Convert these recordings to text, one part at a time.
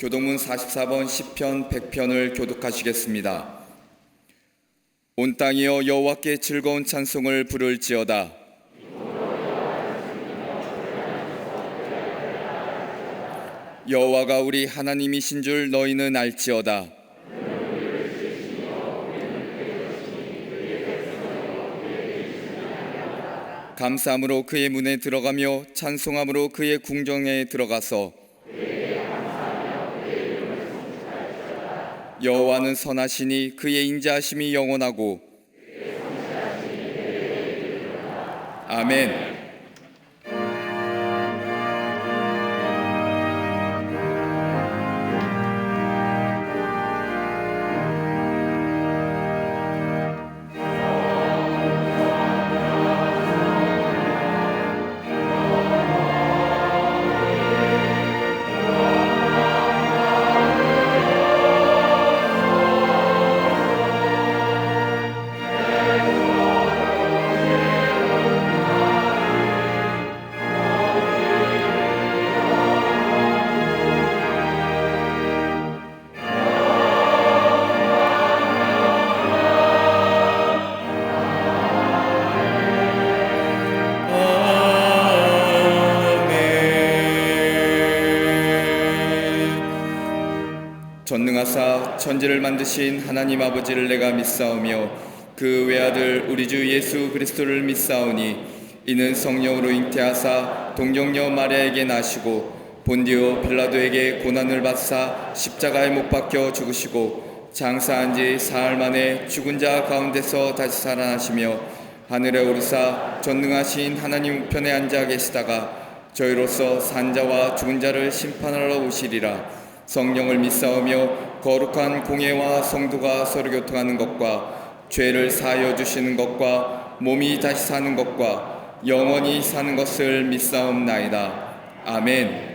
교독문 44번 시편 100편을 교독하시겠습니다. 온 땅이여 여호와께 즐거운 찬송을 부를지어다. 여호와가 우리 하나님이신 줄 너희는 알지어다. 감사함으로 그의 문에 들어가며 찬송함으로 그의 궁정에 들어가서 여호와는 선하시니 그의 인자하심이 영원하고 아멘. 전능하사 천지를 만드신 하나님 아버지를 내가 믿사오며 그 외아들 우리 주 예수 그리스도를 믿사오니 이는 성령으로 잉태하사 동정녀 마리아에게 나시고 본디오 빌라도에게 고난을 받사 십자가에 못 박혀 죽으시고 장사한 지 사흘 만에 죽은 자 가운데서 다시 살아나시며 하늘에 오르사 전능하신 하나님 우편에 앉아 계시다가 저희로서 산자와 죽은 자를 심판하러 오시리라. 성령을 믿사오며 거룩한 공예와 성도가 서로 교통하는 것과 죄를 사하여 주시는 것과 몸이 다시 사는 것과 영원히 사는 것을 믿사옵나이다. 아멘.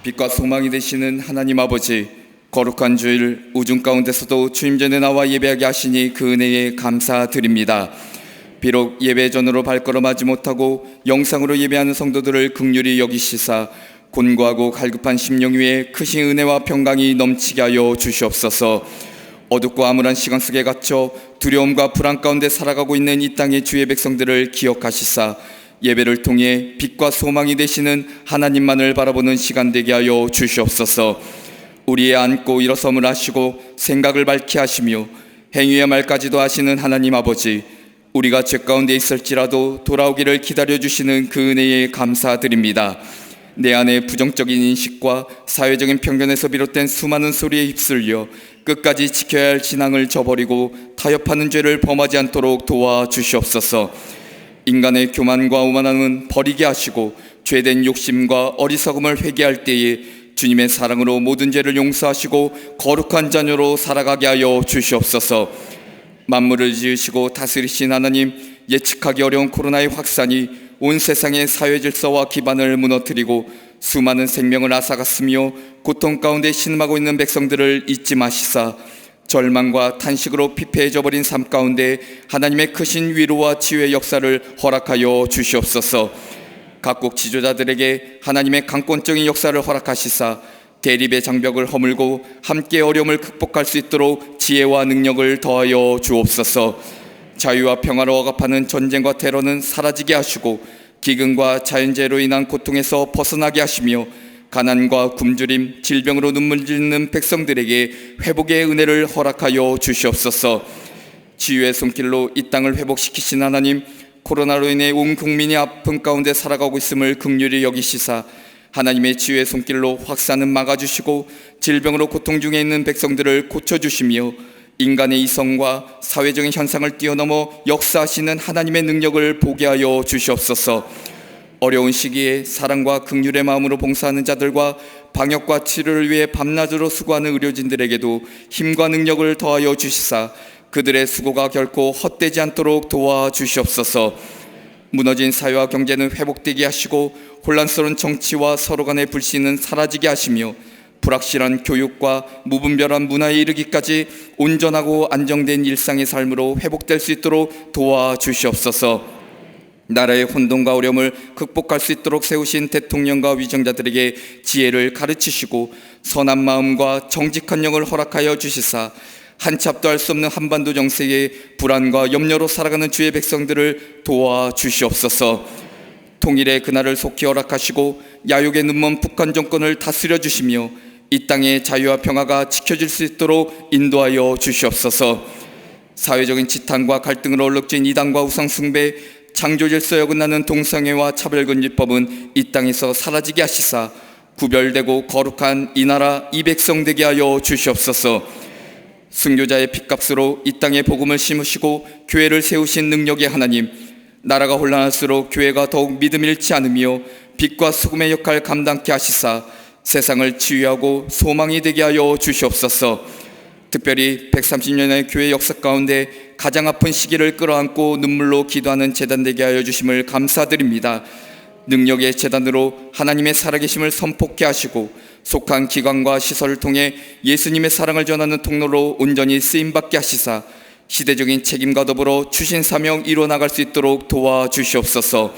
빛과 소망이 되시는 하나님 아버지, 거룩한 주일 우중 가운데서도 주님 전에 나와 예배하게 하시니 그 은혜에 감사드립니다. 비록 예배 전으로 발걸음하지 못하고 영상으로 예배하는 성도들을 긍휼히 여기시사 곤고하고 갈급한 심령 위에 크신 은혜와 평강이 넘치게 하여 주시옵소서. 어둡고 암울한 시간 속에 갇혀 두려움과 불안 가운데 살아가고 있는 이 땅의 주의 백성들을 기억하시사 예배를 통해 빛과 소망이 되시는 하나님만을 바라보는 시간 되게 하여 주시옵소서. 우리의 앉고 일어섬을 하시고 생각을 밝게 하시며 행위의 말까지도 하시는 하나님 아버지, 우리가 죄 가운데 있을지라도 돌아오기를 기다려주시는 그 은혜에 감사드립니다. 내 안에 부정적인 인식과 사회적인 편견에서 비롯된 수많은 소리에 휩쓸려 끝까지 지켜야 할 신앙을 저버리고 타협하는 죄를 범하지 않도록 도와주시옵소서. 인간의 교만과 오만함은 버리게 하시고 죄된 욕심과 어리석음을 회개할 때에 주님의 사랑으로 모든 죄를 용서하시고 거룩한 자녀로 살아가게 하여 주시옵소서. 만물을 지으시고 다스리신 하나님, 예측하기 어려운 코로나의 확산이 온 세상의 사회 질서와 기반을 무너뜨리고 수많은 생명을 앗아갔으며 고통 가운데 신음하고 있는 백성들을 잊지 마시사 절망과 탄식으로 피폐해져 버린 삶 가운데 하나님의 크신 위로와 치유의 역사를 허락하여 주시옵소서. 각국 지도자들에게 하나님의 강권적인 역사를 허락하시사 대립의 장벽을 허물고 함께 어려움을 극복할 수 있도록 지혜와 능력을 더하여 주옵소서. 자유와 평화로 억압하는 전쟁과 테러는 사라지게 하시고 기근과 자연재해로 인한 고통에서 벗어나게 하시며 가난과 굶주림, 질병으로 눈물 짓는 백성들에게 회복의 은혜를 허락하여 주시옵소서. 치유의 손길로 이 땅을 회복시키신 하나님, 코로나로 인해 온 국민이 아픔 가운데 살아가고 있음을 긍휼히 여기시사 하나님의 치유의 손길로 확산은 막아주시고 질병으로 고통 중에 있는 백성들을 고쳐주시며 인간의 이성과 사회적인 현상을 뛰어넘어 역사하시는 하나님의 능력을 보게 하여 주시옵소서. 어려운 시기에 사랑과 긍휼의 마음으로 봉사하는 자들과 방역과 치료를 위해 밤낮으로 수고하는 의료진들에게도 힘과 능력을 더하여 주시사 그들의 수고가 결코 헛되지 않도록 도와주시옵소서. 무너진 사회와 경제는 회복되게 하시고 혼란스러운 정치와 서로 간의 불신은 사라지게 하시며 불확실한 교육과 무분별한 문화에 이르기까지 온전하고 안정된 일상의 삶으로 회복될 수 있도록 도와주시옵소서. 나라의 혼돈과 어려움을 극복할 수 있도록 세우신 대통령과 위정자들에게 지혜를 가르치시고 선한 마음과 정직한 영을 허락하여 주시사 한치 앞도 할 수 없는 한반도 정세에 불안과 염려로 살아가는 주의 백성들을 도와주시옵소서. 통일의 그날을 속히 허락하시고 야욕의 눈먼 북한 정권을 다스려 주시며 이 땅의 자유와 평화가 지켜질 수 있도록 인도하여 주시옵소서. 사회적인 지탄과 갈등을 얼룩진 이단과 우상숭배, 창조질서에 어긋나는 동성애와 차별금지법은 이 땅에서 사라지게 하시사 구별되고 거룩한 이 나라 이 백성 되게 하여 주시옵소서. 순교자의 핏값으로 이 땅에 복음을 심으시고 교회를 세우신 능력의 하나님, 나라가 혼란할수록 교회가 더욱 믿음 잃지 않으며 빛과 수금의 역할 감당케 하시사 세상을 치유하고 소망이 되게 하여 주시옵소서. 특별히 130년의 교회 역사 가운데 가장 아픈 시기를 끌어안고 눈물로 기도하는 재단 되게 하여 주심을 감사드립니다. 능력의 재단으로 하나님의 살아계심을 선포케 하시고 속한 기관과 시설을 통해 예수님의 사랑을 전하는 통로로 온전히 쓰임받게 하시사 시대적인 책임과 더불어 주신 사명 이루어나갈 수 있도록 도와주시옵소서.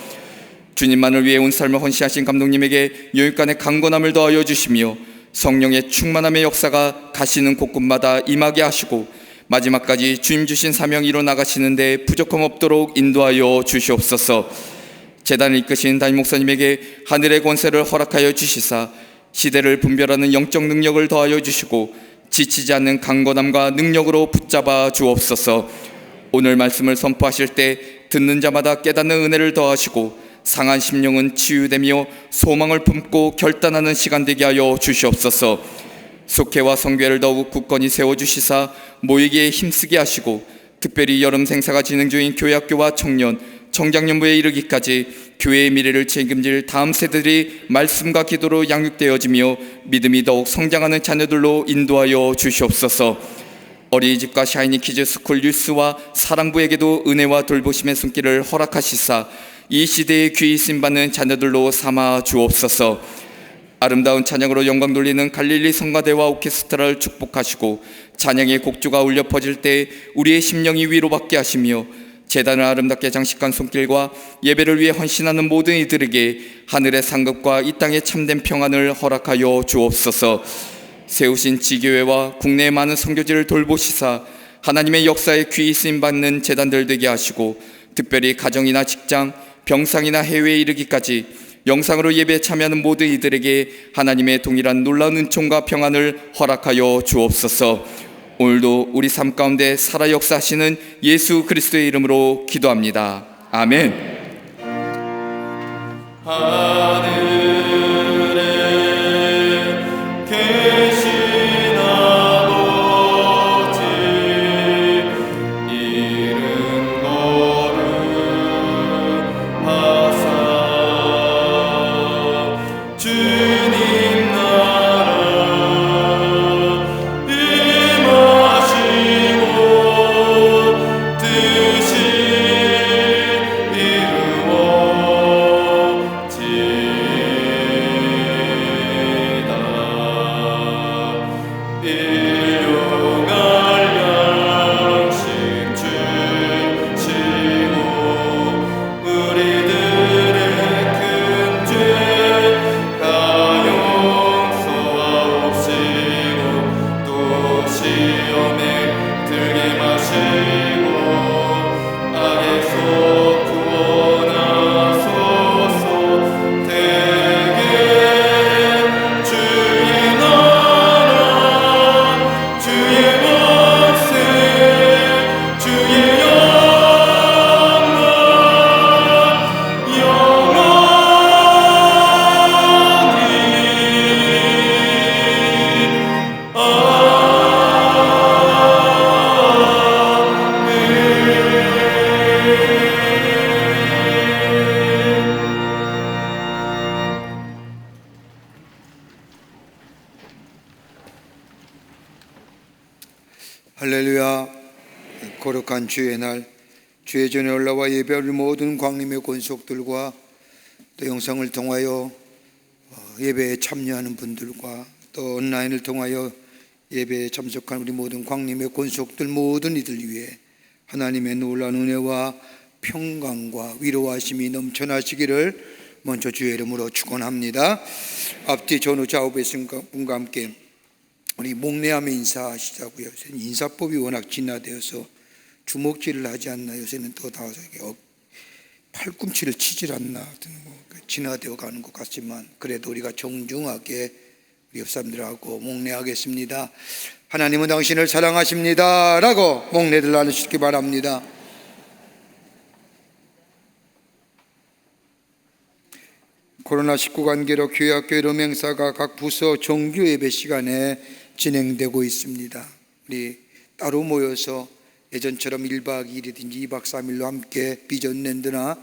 주님만을 위해 온 삶을 헌신하신 감독님에게 여육간의 강건함을 더하여 주시며 성령의 충만함의 역사가 가시는 곳곳마다 임하게 하시고 마지막까지 주님 주신 사명 이루어나가시는데 부족함 없도록 인도하여 주시옵소서. 재단을 이끄신 담임 목사님에게 하늘의 권세를 허락하여 주시사 시대를 분별하는 영적 능력을 더하여 주시고 지치지 않는 강건함과 능력으로 붙잡아 주옵소서. 오늘 말씀을 선포하실 때 듣는 자마다 깨닫는 은혜를 더하시고 상한 심령은 치유되며 소망을 품고 결단하는 시간 되게 하여 주시옵소서. 속회와 성교회를 더욱 굳건히 세워주시사 모이기에 힘쓰게 하시고 특별히 여름 생사가 진행 중인 교회학교와 청년, 청장년부에 이르기까지 교회의 미래를 책임질 다음 세대들이 말씀과 기도로 양육되어지며 믿음이 더욱 성장하는 자녀들로 인도하여 주시옵소서. 어린이집과 샤이니 키즈 스쿨 뉴스와 사랑부에게도 은혜와 돌보심의 손길을 허락하시사 이 시대에 귀히 쓰임받는 자녀들로 삼아 주옵소서. 아름다운 찬양으로 영광 돌리는 갈릴리 성가대와 오케스트라를 축복하시고 찬양의 곡조가 울려 퍼질 때 우리의 심령이 위로받게 하시며 제단을 아름답게 장식한 손길과 예배를 위해 헌신하는 모든 이들에게 하늘의 상급과 이 땅의 참된 평안을 허락하여 주옵소서. 세우신 지교회와 국내의 많은 선교지를 돌보시사 하나님의 역사에 귀히 쓰임받는 제단들 되게 하시고 특별히 가정이나 직장, 병상이나 해외에 이르기까지 영상으로 예배에 참여하는 모든 이들에게 하나님의 동일한 놀라운 은총과 평안을 허락하여 주옵소서. 오늘도 우리 삶 가운데 살아 역사하시는 예수 그리스도의 이름으로 기도합니다. 아멘. 하늘에 계신 아버지 이름 거룩하사 주님 나라 임하시고 뜻이 이루어지다. 일용할 양식 주시고 우리들의 큰 죄 다 용서하옵시고 또 시험에 들게 마시고 악에서 구원하소서. 대개 주의 나라 주의 권세 주의 영광 영원히 할렐루야. 거룩한 주의 날, 주의 전에 올라와 예배할 모든 광림의 권속들과 또 영상을 통하여 예배에 참여하는 분들과 또 온라인을 통하여 예배에 참석한 우리 모든 광림의 권속들 모든 이들 위해 하나님의 놀라운 은혜와 평강과 위로하심이 넘쳐나시기를 먼저 주의 이름으로 축원합니다. 앞뒤 전후 좌우 분과 함께 우리 목례하며 인사하시자고요. 요새는 인사법이 워낙 진화되어서 주먹질을 하지 않나, 요새는 더 팔꿈치를 치질 않나, 진화되어 가는 것 같지만 그래도 우리가 정중하게 우리 옆 사람들하고 목례하겠습니다. 하나님은 당신을 사랑하십니다 라고 목례를 나누시기 바랍니다. 코로나19 관계로 교회학교 여름 행사가 각 부서 정규 예배 시간에 진행되고 있습니다. 우리 따로 모여서 예전처럼 1박 2일이든지 2박 3일로 함께 비전랜드나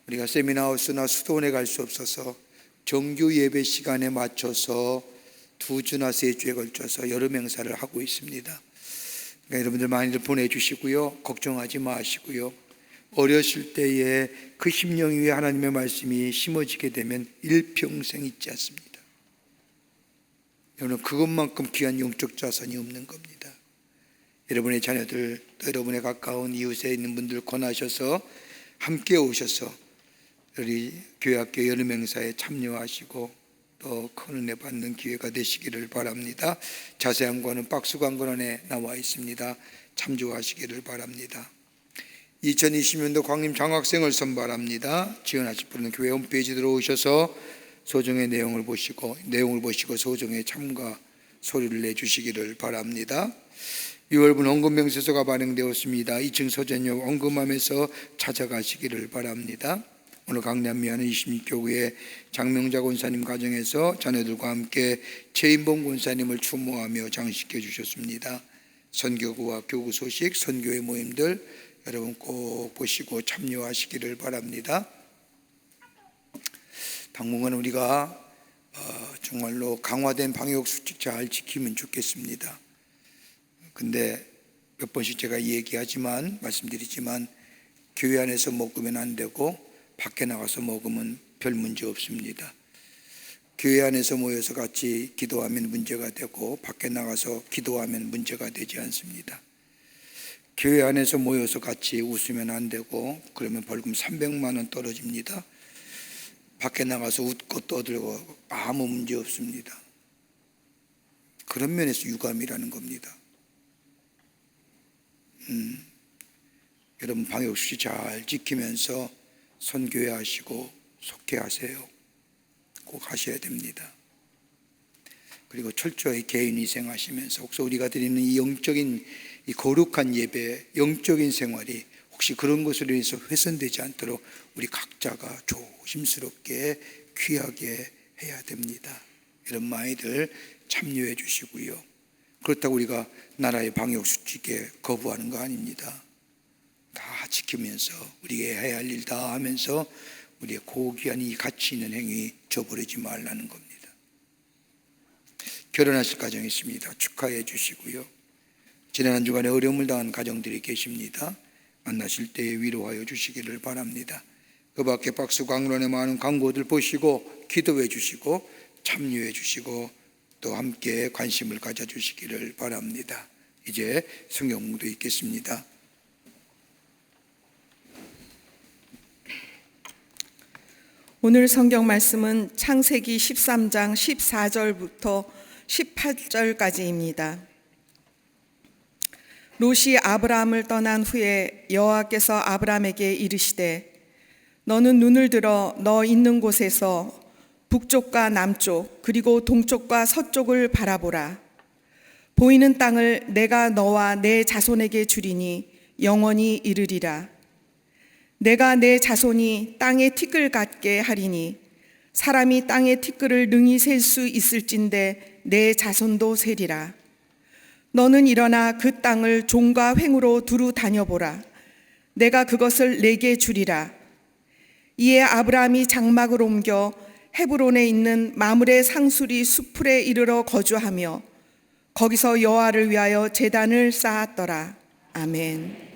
우리가 세미나하우스나 수도원에 갈 수 없어서 정규 예배 시간에 맞춰서 2주나 3주에 걸쳐서 여름 행사를 하고 있습니다. 그러니까 여러분들 많이들 보내주시고요, 걱정하지 마시고요. 어렸을 때에 그 심령 위에 하나님의 말씀이 심어지게 되면 일평생 잊지 않습니다. 여러분, 그것만큼 귀한 영적 자산이 없는 겁니다. 여러분의 자녀들, 또 여러분의 가까운 이웃에 있는 분들 권하셔서 함께 오셔서 우리 교회학교 여름 행사에 참여하시고 또 큰 은혜 받는 기회가 되시기를 바랍니다. 자세한 거는 박스 광고 안에 나와 있습니다. 참조하시기를 바랍니다. 2020년도 광림 장학생을 선발합니다. 지원하실 분은 교회 홈페이지 들어오셔서 소정의 내용을 보시고 소정의 참가 소리를 내주시기를 바랍니다. 6월분 헌금명세서가 발행되었습니다. 2층 서전역 헌금함에서 찾아가시기를 바랍니다. 오늘 강남미하는 26교구의 장명자 권사님 가정에서 자녀들과 함께 최인봉 권사님을 추모하며 장식해 주셨습니다. 선교구와 교구 소식, 선교회 모임들 여러분 꼭 보시고 참여하시기를 바랍니다. 당분간 우리가 정말로 강화된 방역수칙 잘 지키면 좋겠습니다. 근데 몇 번씩 제가 말씀드리지만 교회 안에서 먹으면 안 되고 밖에 나가서 먹으면 별 문제 없습니다. 교회 안에서 모여서 같이 기도하면 문제가 되고 밖에 나가서 기도하면 문제가 되지 않습니다. 교회 안에서 모여서 같이 웃으면 안 되고 그러면 벌금 300만 원 떨어집니다. 밖에 나가서 웃고 떠들고 아무 문제 없습니다. 그런 면에서 유감이라는 겁니다. 여러분 방역수칙 잘 지키면서 선교회 하시고 속회하세요. 꼭 하셔야 됩니다. 그리고 철저히 개인위생 하시면서 혹시 우리가 드리는 이 영적인 이 거룩한 예배, 영적인 생활이 혹시 그런 것으로 인해서 훼손되지 않도록 우리 각자가 조심스럽게 귀하게 해야 됩니다. 이런 많이들 참여해 주시고요. 그렇다고 우리가 나라의 방역수칙에 거부하는 거 아닙니다. 다 지키면서 우리가 해야 할 일 다 하면서 우리의 고귀한 이 가치 있는 행위 저버리지 말라는 겁니다. 결혼하실 가정이 있습니다. 축하해 주시고요. 지난 한 주간에 어려움을 당한 가정들이 계십니다. 만나실 때에 위로하여 주시기를 바랍니다. 그 밖에 박스 광론에 많은 광고들 보시고 기도해 주시고 참여해 주시고 또 함께 관심을 가져주시기를 바랍니다. 이제 성경문도 읽겠습니다. 오늘 성경 말씀은 창세기 13장 14절부터 18절까지입니다. 롯이 아브라함을 떠난 후에 여호와께서 아브라함에게 이르시되 너는 눈을 들어 너 있는 곳에서 북쪽과 남쪽 그리고 동쪽과 서쪽을 바라보라. 보이는 땅을 내가 너와 내 자손에게 주리니 영원히 이르리라. 내가 내 자손이 땅의 티끌 같게 하리니 사람이 땅의 티끌을 능히 셀 수 있을진데 내 자손도 세리라. 너는 일어나 그 땅을 종과 횡으로 두루 다녀보라. 내가 그것을 내게 주리라. 이에 아브라함이 장막을 옮겨 헤브론에 있는 마므레 상수리 수풀에 이르러 거주하며 거기서 여호와를 위하여 제단을 쌓았더라. 아멘.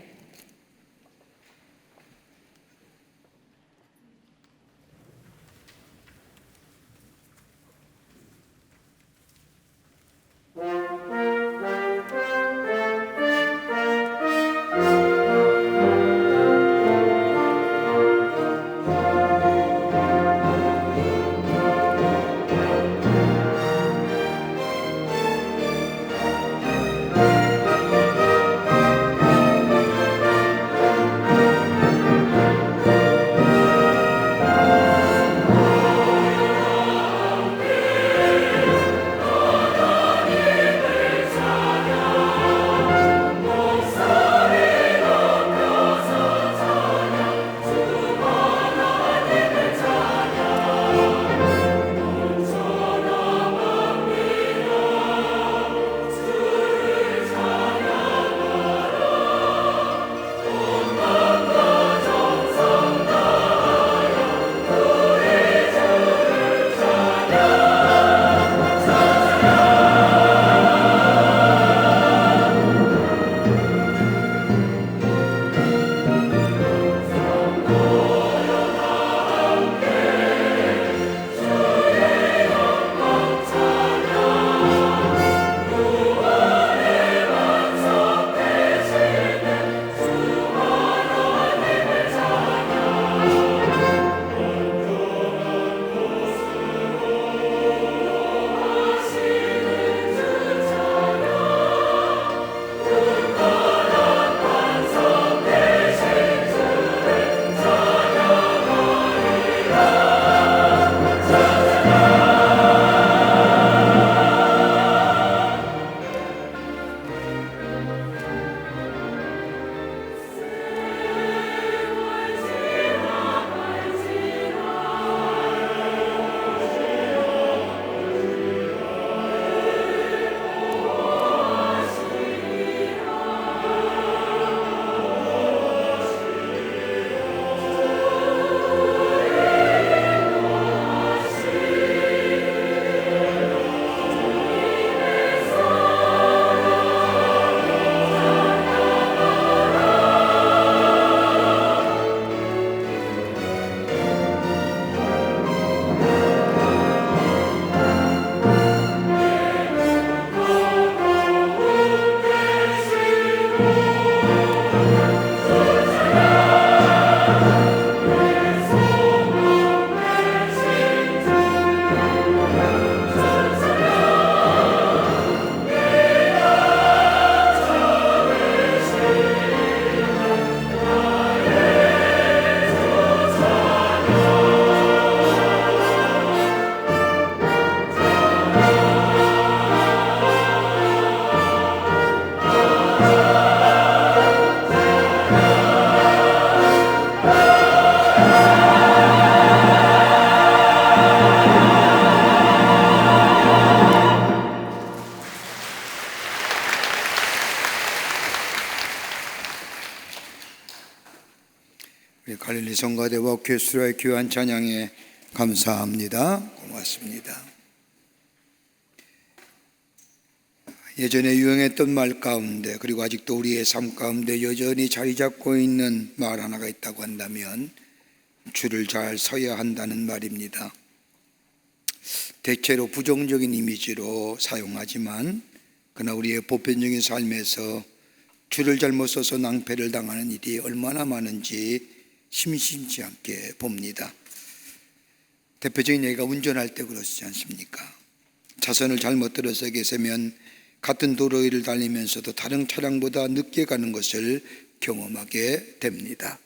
성가대와 오케스트라의 귀한 찬양에 감사합니다. 고맙습니다. 예전에 유행했던 말 가운데, 그리고 아직도 우리의 삶 가운데 여전히 자리 잡고 있는 말 하나가 있다고 한다면 줄을 잘 서야 한다는 말입니다. 대체로 부정적인 이미지로 사용하지만 그러나 우리의 보편적인 삶에서 줄을 잘못 서서 낭패를 당하는 일이 얼마나 많은지 심심치 않게 봅니다. 대표적인 얘기가 운전할 때 그렇지 않습니까? 차선을 잘못 들어서 계시면 같은 도로 위를 달리면서도 다른 차량보다 늦게 가는 것을 경험하게 됩니다.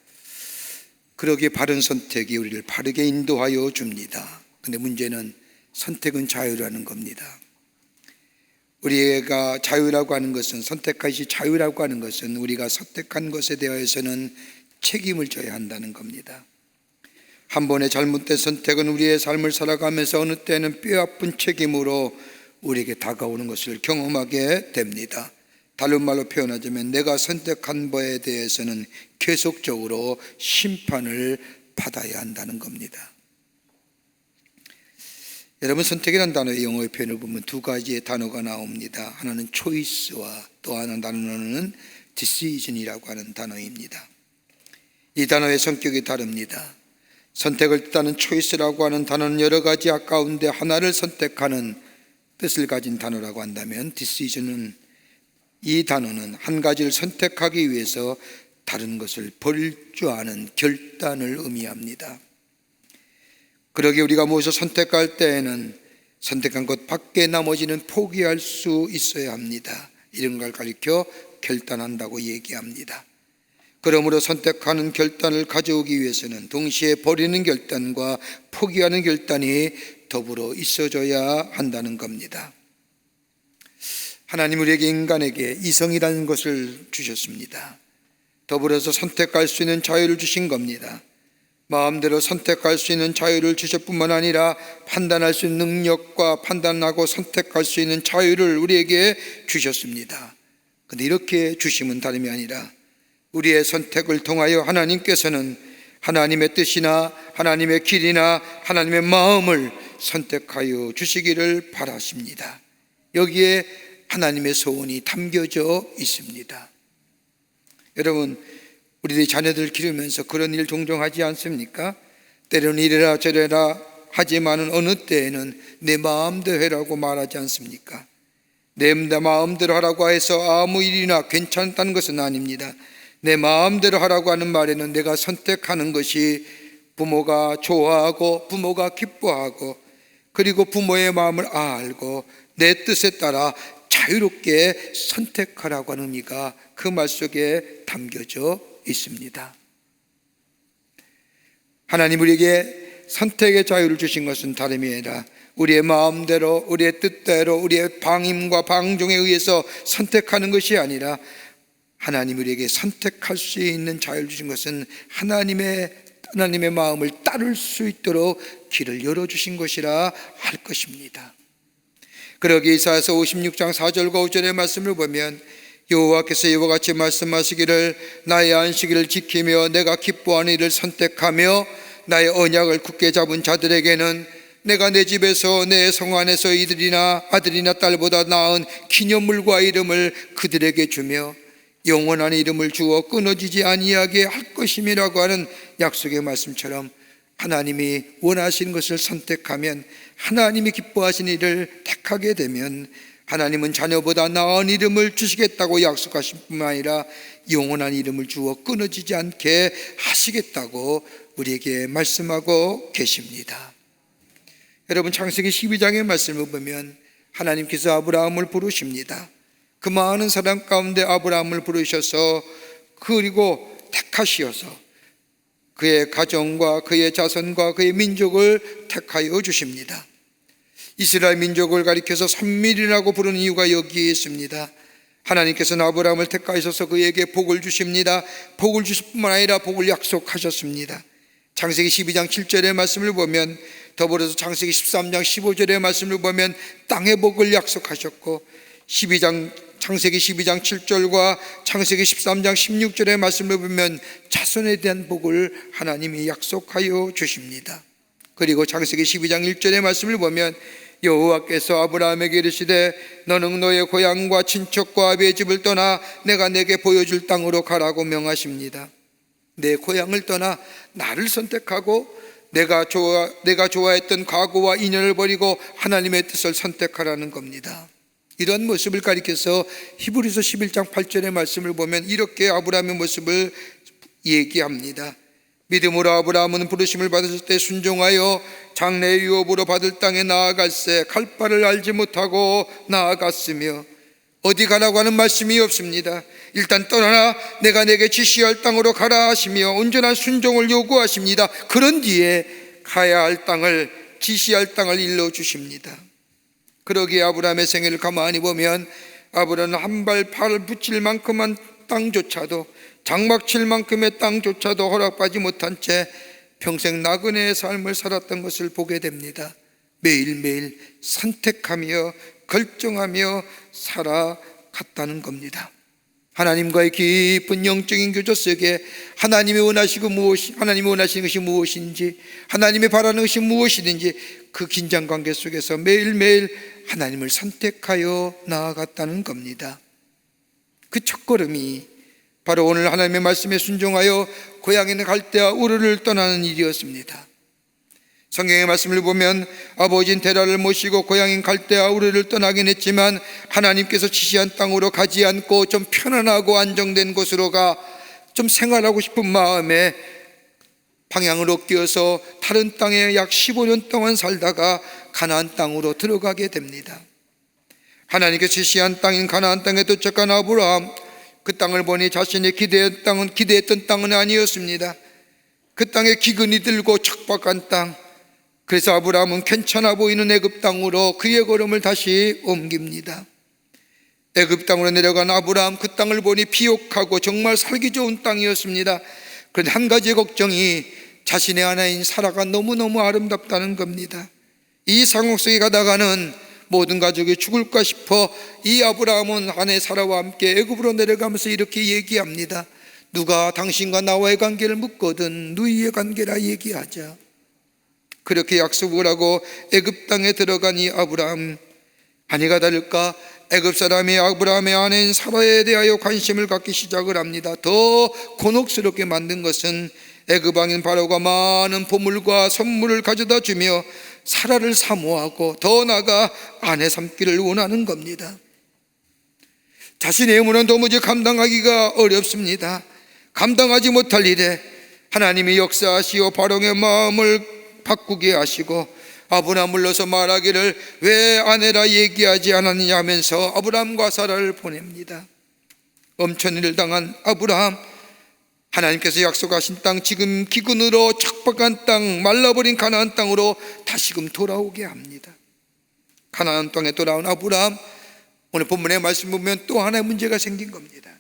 그러기에 바른 선택이 우리를 바르게 인도하여 줍니다. 그런데 문제는 선택은 자유라는 겁니다. 우리가 자유라고 하는 것은, 선택하시 자유라고 하는 것은 우리가 선택한 것에 대해서는 책임을 져야 한다는 겁니다. 한 번의 잘못된 선택은 우리의 삶을 살아가면서 어느 때는 뼈아픈 책임으로 우리에게 다가오는 것을 경험하게 됩니다. 다른 말로 표현하자면 내가 선택한 바에 대해서는 계속적으로 심판을 받아야 한다는 겁니다. 여러분, 선택이라는 단어의 영어의 표현을 보면 두 가지의 단어가 나옵니다. 하나는 choice와 또 하나는 단어는 decision이라고 하는 단어입니다. 이 단어의 성격이 다릅니다. 선택을 뜻하는 choice라고 하는 단어는 여러 가지 가운데 하나를 선택하는 뜻을 가진 단어라고 한다면, decision은, 이 단어는 한 가지를 선택하기 위해서 다른 것을 버릴 줄 아는 결단을 의미합니다. 그러기에 우리가 무엇을 선택할 때에는 선택한 것 밖에 나머지는 포기할 수 있어야 합니다. 이런 걸 가리켜 결단한다고 얘기합니다. 그러므로 선택하는 결단을 가져오기 위해서는 동시에 버리는 결단과 포기하는 결단이 더불어 있어줘야 한다는 겁니다. 하나님 우리에게, 인간에게 이성이라는 것을 주셨습니다. 더불어서 선택할 수 있는 자유를 주신 겁니다. 마음대로 선택할 수 있는 자유를 주실 뿐만 아니라 판단할 수 있는 능력과 판단하고 선택할 수 있는 자유를 우리에게 주셨습니다. 그런데 이렇게 주심은 다름이 아니라 우리의 선택을 통하여 하나님께서는 하나님의 뜻이나 하나님의 길이나 하나님의 마음을 선택하여 주시기를 바라십니다. 여기에 하나님의 소원이 담겨져 있습니다. 여러분, 우리들이 자녀들 기르면서 그런 일 종종 하지 않습니까? 때로는 이래라 저래라 하지만은 어느 때에는 내 마음대로 해라고 말하지 않습니까? 내 마음대로 하라고 해서 아무 일이나 괜찮다는 것은 아닙니다. 내 마음대로 하라고 하는 말에는 내가 선택하는 것이 부모가 좋아하고 부모가 기뻐하고, 그리고 부모의 마음을 알고 내 뜻에 따라 자유롭게 선택하라고 하는 의미가 그 말 속에 담겨져 있습니다. 하나님 우리에게 선택의 자유를 주신 것은 다름이 아니라 우리의 마음대로, 우리의 뜻대로, 우리의 방임과 방종에 의해서 선택하는 것이 아니라 하나님 우리에게 선택할 수 있는 자유를 주신 것은 하나님의 마음을 따를 수 있도록 길을 열어주신 것이라 할 것입니다. 그러기에 이사야서 56장 4절과 5절의 말씀을 보면 여호와께서 이와 같이 말씀하시기를 나의 안식일을 지키며 내가 기뻐하는 일을 선택하며 나의 언약을 굳게 잡은 자들에게는 내가 내 집에서 내 성 안에서 이들이나 아들이나 딸보다 나은 기념물과 이름을 그들에게 주며 영원한 이름을 주어 끊어지지 아니하게 할 것임이라고 하는 약속의 말씀처럼, 하나님이 원하시는 것을 선택하면, 하나님이 기뻐하시는 일을 택하게 되면 하나님은 자녀보다 나은 이름을 주시겠다고 약속하신 뿐만 아니라 영원한 이름을 주어 끊어지지 않게 하시겠다고 우리에게 말씀하고 계십니다. 여러분, 창세기 12장의 말씀을 보면 하나님께서 아브라함을 부르십니다. 그 많은 사람 가운데 아브라함을 부르셔서, 그리고 택하시어서 그의 가정과 그의 자손과 그의 민족을 택하여 주십니다. 이스라엘 민족을 가리켜서 선민이라고 부르는 이유가 여기에 있습니다. 하나님께서는 아브라함을 택하셔서 그에게 복을 주십니다. 복을 주실 뿐만 아니라 복을 약속하셨습니다. 창세기 12장 7절의 말씀을 보면, 더불어서 창세기 13장 15절의 말씀을 보면 땅의 복을 약속하셨고, 12장 창세기 12장 7절과 창세기 13장 16절의 말씀을 보면 자손에 대한 복을 하나님이 약속하여 주십니다. 그리고 창세기 12장 1절의 말씀을 보면 여호와께서 아브라함에게 이르시되 너는 너의 고향과 친척과 아비의 집을 떠나 내가 내게 보여줄 땅으로 가라고 명하십니다. 내 고향을 떠나 나를 선택하고 내가 좋아했던 과거와 인연을 버리고 하나님의 뜻을 선택하라는 겁니다. 이러한 모습을 가리켜서 히브리서 11장 8절의 말씀을 보면 이렇게 아브라함의 모습을 얘기합니다. 믿음으로 아브라함은 부르심을 받았을 때 순종하여 장래의 유업으로 받을 땅에 나아갈새 갈 바를 알지 못하고 나아갔으며, 어디 가라고 하는 말씀이 없습니다. 일단 떠나라, 내가 내게 지시할 땅으로 가라 하시며 온전한 순종을 요구하십니다. 그런 뒤에 가야 할 땅을, 지시할 땅을 일러주십니다. 그러기에 아브라함의 생애를 가만히 보면 아브라함은 한 발 발을 붙일 만큼만 땅조차도, 장막 칠 만큼의 땅조차도 허락받지 못한 채 평생 나그네의 삶을 살았던 것을 보게 됩니다. 매일매일 선택하며 결정하며 살아갔다는 겁니다. 하나님과의 깊은 영적인 교제 속에 하나님이 원하시는 것이 무엇인지, 하나님이 바라는 것이 무엇이든지 그 긴장 관계 속에서 매일매일 하나님을 선택하여 나아갔다는 겁니다. 그 첫걸음이 바로 오늘 하나님의 말씀에 순종하여 고향에 있는 갈대아 우르를 떠나는 일이었습니다. 성경의 말씀을 보면 아버지인 데라를 모시고 고향인 갈대아 우르를 떠나긴 했지만 하나님께서 지시한 땅으로 가지 않고 좀 편안하고 안정된 곳으로 좀 생활하고 싶은 마음에 방향을 옮겨서 다른 땅에 약 15년 동안 살다가 가나안 땅으로 들어가게 됩니다. 하나님께서 지시한 땅인 가나안 땅에 도착한 아브라함, 그 땅을 보니 자신이 기대했던 땅은 아니었습니다. 그 땅에 기근이 들고 척박한 땅, 그래서 아브라함은 괜찮아 보이는 애굽 땅으로 그의 걸음을 다시 옮깁니다. 애굽 땅으로 내려간 아브라함, 그 땅을 보니 비옥하고 정말 살기 좋은 땅이었습니다. 그런데 한 가지의 걱정이 자신의 아내인 사라가 너무너무 아름답다는 겁니다. 이 상황 속에 가다가는 모든 가족이 죽을까 싶어 이 아브라함은 아내 사라와 함께 애굽으로 내려가면서 이렇게 얘기합니다. 누가 당신과 나와의 관계를 묻거든 누이의 관계라 얘기하자. 그렇게 약속을 하고 애굽 땅에 들어간 이 아브라함, 아니가 다를까 애굽 사람이 아브라함의 아내인 사라에 대하여 관심을 갖기 시작을 합니다. 더 곤혹스럽게 만든 것은 애굽 왕인 바로가 많은 보물과 선물을 가져다 주며 사라를 사모하고 더 나아가 아내 삼기를 원하는 겁니다. 자신의 의무는 도무지 감당하기가 어렵습니다. 감당하지 못할 일에 하나님이 역사하시어 바로의 마음을 바꾸게 하시고 아브라함 불러서 말하기를 왜 아내라 얘기하지 않았느냐 하면서 아브라함과 사라를 보냅니다. 엄천을 당한 아브라함, 하나님께서 약속하신 땅, 지금 기근으로 척박한 땅, 말라버린 가나안 땅으로 다시금 돌아오게 합니다. 가나안 땅에 돌아온 아브라함, 오늘 본문의 말씀 보면 또 하나의 문제가 생긴 겁니다.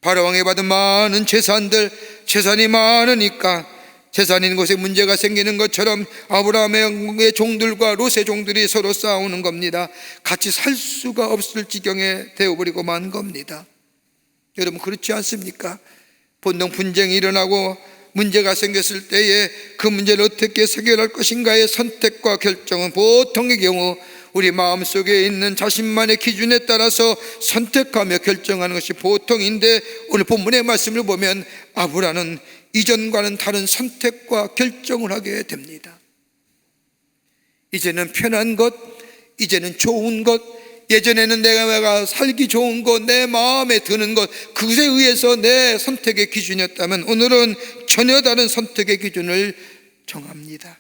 바로왕이 받은 많은 재산이 많으니까 재산 있는 곳에 문제가 생기는 것처럼 아브라함의 종들과 롯의 종들이 서로 싸우는 겁니다. 같이 살 수가 없을 지경에 되어버리고 만 겁니다. 여러분 그렇지 않습니까? 본능 분쟁이 일어나고 문제가 생겼을 때에 그 문제를 어떻게 해결할 것인가의 선택과 결정은 보통의 경우 우리 마음속에 있는 자신만의 기준에 따라서 선택하며 결정하는 것이 보통인데, 오늘 본문의 말씀을 보면 아브라함은 이전과는 다른 선택과 결정을 하게 됩니다. 이제는 편한 것, 이제는 좋은 것, 예전에는 내가 살기 좋은 것, 내 마음에 드는 것, 그것에 의해서 내 선택의 기준이었다면 오늘은 전혀 다른 선택의 기준을 정합니다.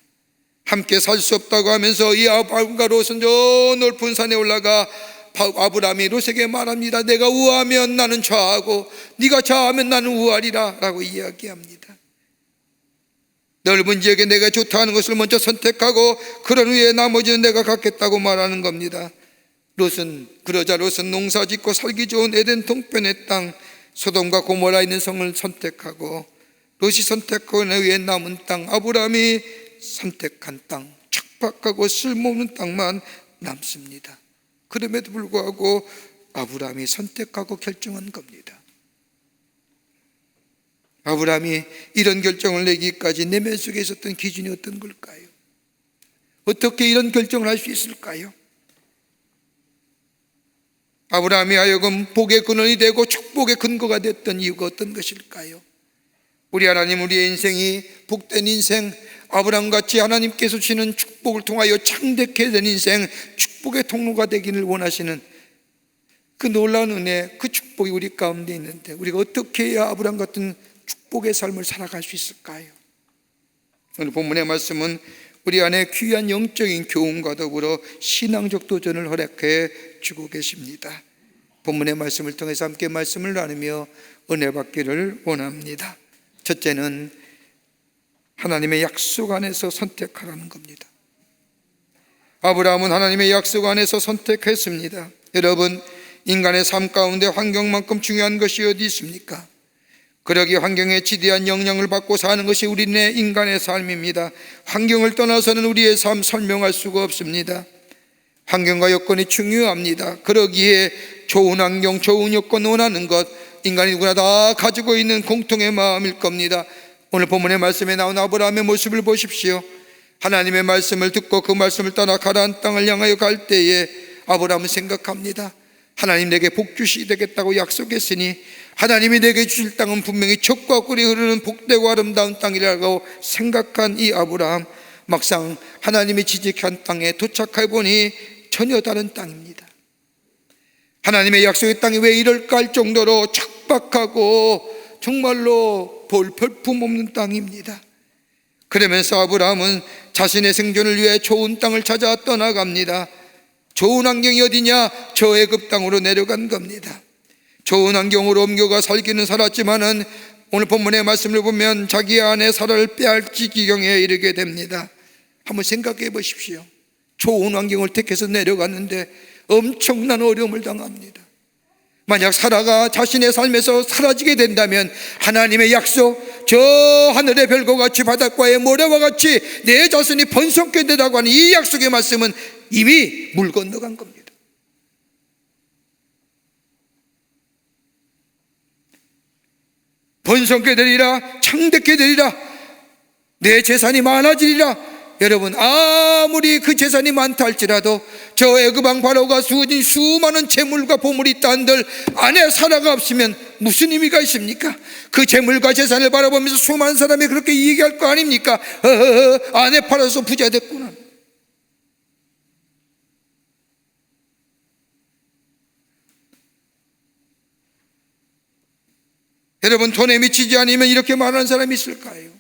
함께 살 수 없다고 하면서 이 아브라함과 롯은 저 높은 산에 올라가 아브라함이 롯에게 말합니다. 내가 우하면 나는 좌하고 네가 좌하면 나는 우하리라 라고 이야기합니다. 넓은 지역에 내가 좋다 하는 것을 먼저 선택하고 그런 후에 나머지는 내가 갖겠다고 말하는 겁니다. 그러자 롯은 농사짓고 살기 좋은 에덴 동편의 땅 소돔과 고모라 있는 성을 선택하고, 롯이 선택한 후에 남은 땅, 아브라함이 선택한 땅, 척박하고 쓸모없는 땅만 남습니다. 그럼에도 불구하고 아브라함이 선택하고 결정한 겁니다. 아브라함이 이런 결정을 내기까지 내면 속에 있었던 기준이 어떤 걸까요? 어떻게 이런 결정을 할 수 있을까요? 아브라함이 하여금 복의 근원이 되고 축복의 근거가 됐던 이유가 어떤 것일까요? 우리 하나님, 우리의 인생이 복된 인생, 아브라함같이 하나님께서 주시는 축복을 통하여 창대케 된 인생, 축복의 통로가 되기를 원하시는 그 놀라운 은혜, 그 축복이 우리 가운데 있는데 우리가 어떻게 해야 아브라함 같은 축복의 삶을 살아갈 수 있을까요? 오늘 본문의 말씀은 우리 안에 귀한 영적인 교훈과 더불어 신앙적 도전을 허락해 주고 계십니다. 본문의 말씀을 통해서 함께 말씀을 나누며 은혜 받기를 원합니다. 첫째는 하나님의 약속 안에서 선택하라는 겁니다. 아브라함은 하나님의 약속 안에서 선택했습니다. 여러분, 인간의 삶 가운데 환경만큼 중요한 것이 어디 있습니까? 그러기에 환경에 지대한 영향을 받고 사는 것이 우리네 인간의 삶입니다. 환경을 떠나서는 우리의 삶 설명할 수가 없습니다. 환경과 여건이 중요합니다. 그러기에 좋은 환경, 좋은 여건 원하는 것, 인간이 누구나 다 가지고 있는 공통의 마음일 겁니다. 오늘 본문의 말씀에 나온 아브라함의 모습을 보십시오. 하나님의 말씀을 듣고 그 말씀을 따라 가나안 땅을 향하여 갈 때에 아브라함은 생각합니다. 하나님 내게 복 주시게 되겠다고 약속했으니 하나님이 내게 주실 땅은 분명히 젖과 꿀이 흐르는 복되고 아름다운 땅이라고 생각한 이 아브라함, 막상 하나님이 지적한 땅에 도착해 보니 전혀 다른 땅입니다. 하나님의 약속의 땅이 왜 이럴까 할 정도로 척박하고 정말로 볼 볼품 없는 땅입니다. 그러면서 아브라함은 자신의 생존을 위해 좋은 땅을 찾아 떠나갑니다. 좋은 환경이 어디냐? 저 애굽 땅으로 내려간 겁니다. 좋은 환경으로 옮겨가 살기는 살았지만은 오늘 본문의 말씀을 보면 자기 아내 사라를 빼앗길 지경에 이르게 됩니다. 한번 생각해 보십시오. 좋은 환경을 택해서 내려갔는데 엄청난 어려움을 당합니다. 만약 사라가 자신의 삶에서 사라지게 된다면 하나님의 약속, 저 하늘의 별과 같이 바닷가의 모래와 같이 내 자손이 번성케 되라고 하는 이 약속의 말씀은 이미 물 건너간 겁니다. 번성케 되리라, 창대케 되리라, 내 재산이 많아지리라. 여러분, 아무리 그 재산이 많다 할지라도 저 애굽왕 바로가 주어진 수많은 재물과 보물이 있다 한들 아내 사라가 없으면 무슨 의미가 있습니까? 그 재물과 재산을 바라보면서 수많은 사람이 그렇게 얘기할 거 아닙니까? 아내 팔아서 부자 됐구나. 여러분, 돈에 미치지 않으면 이렇게 말하는 사람이 있을까요?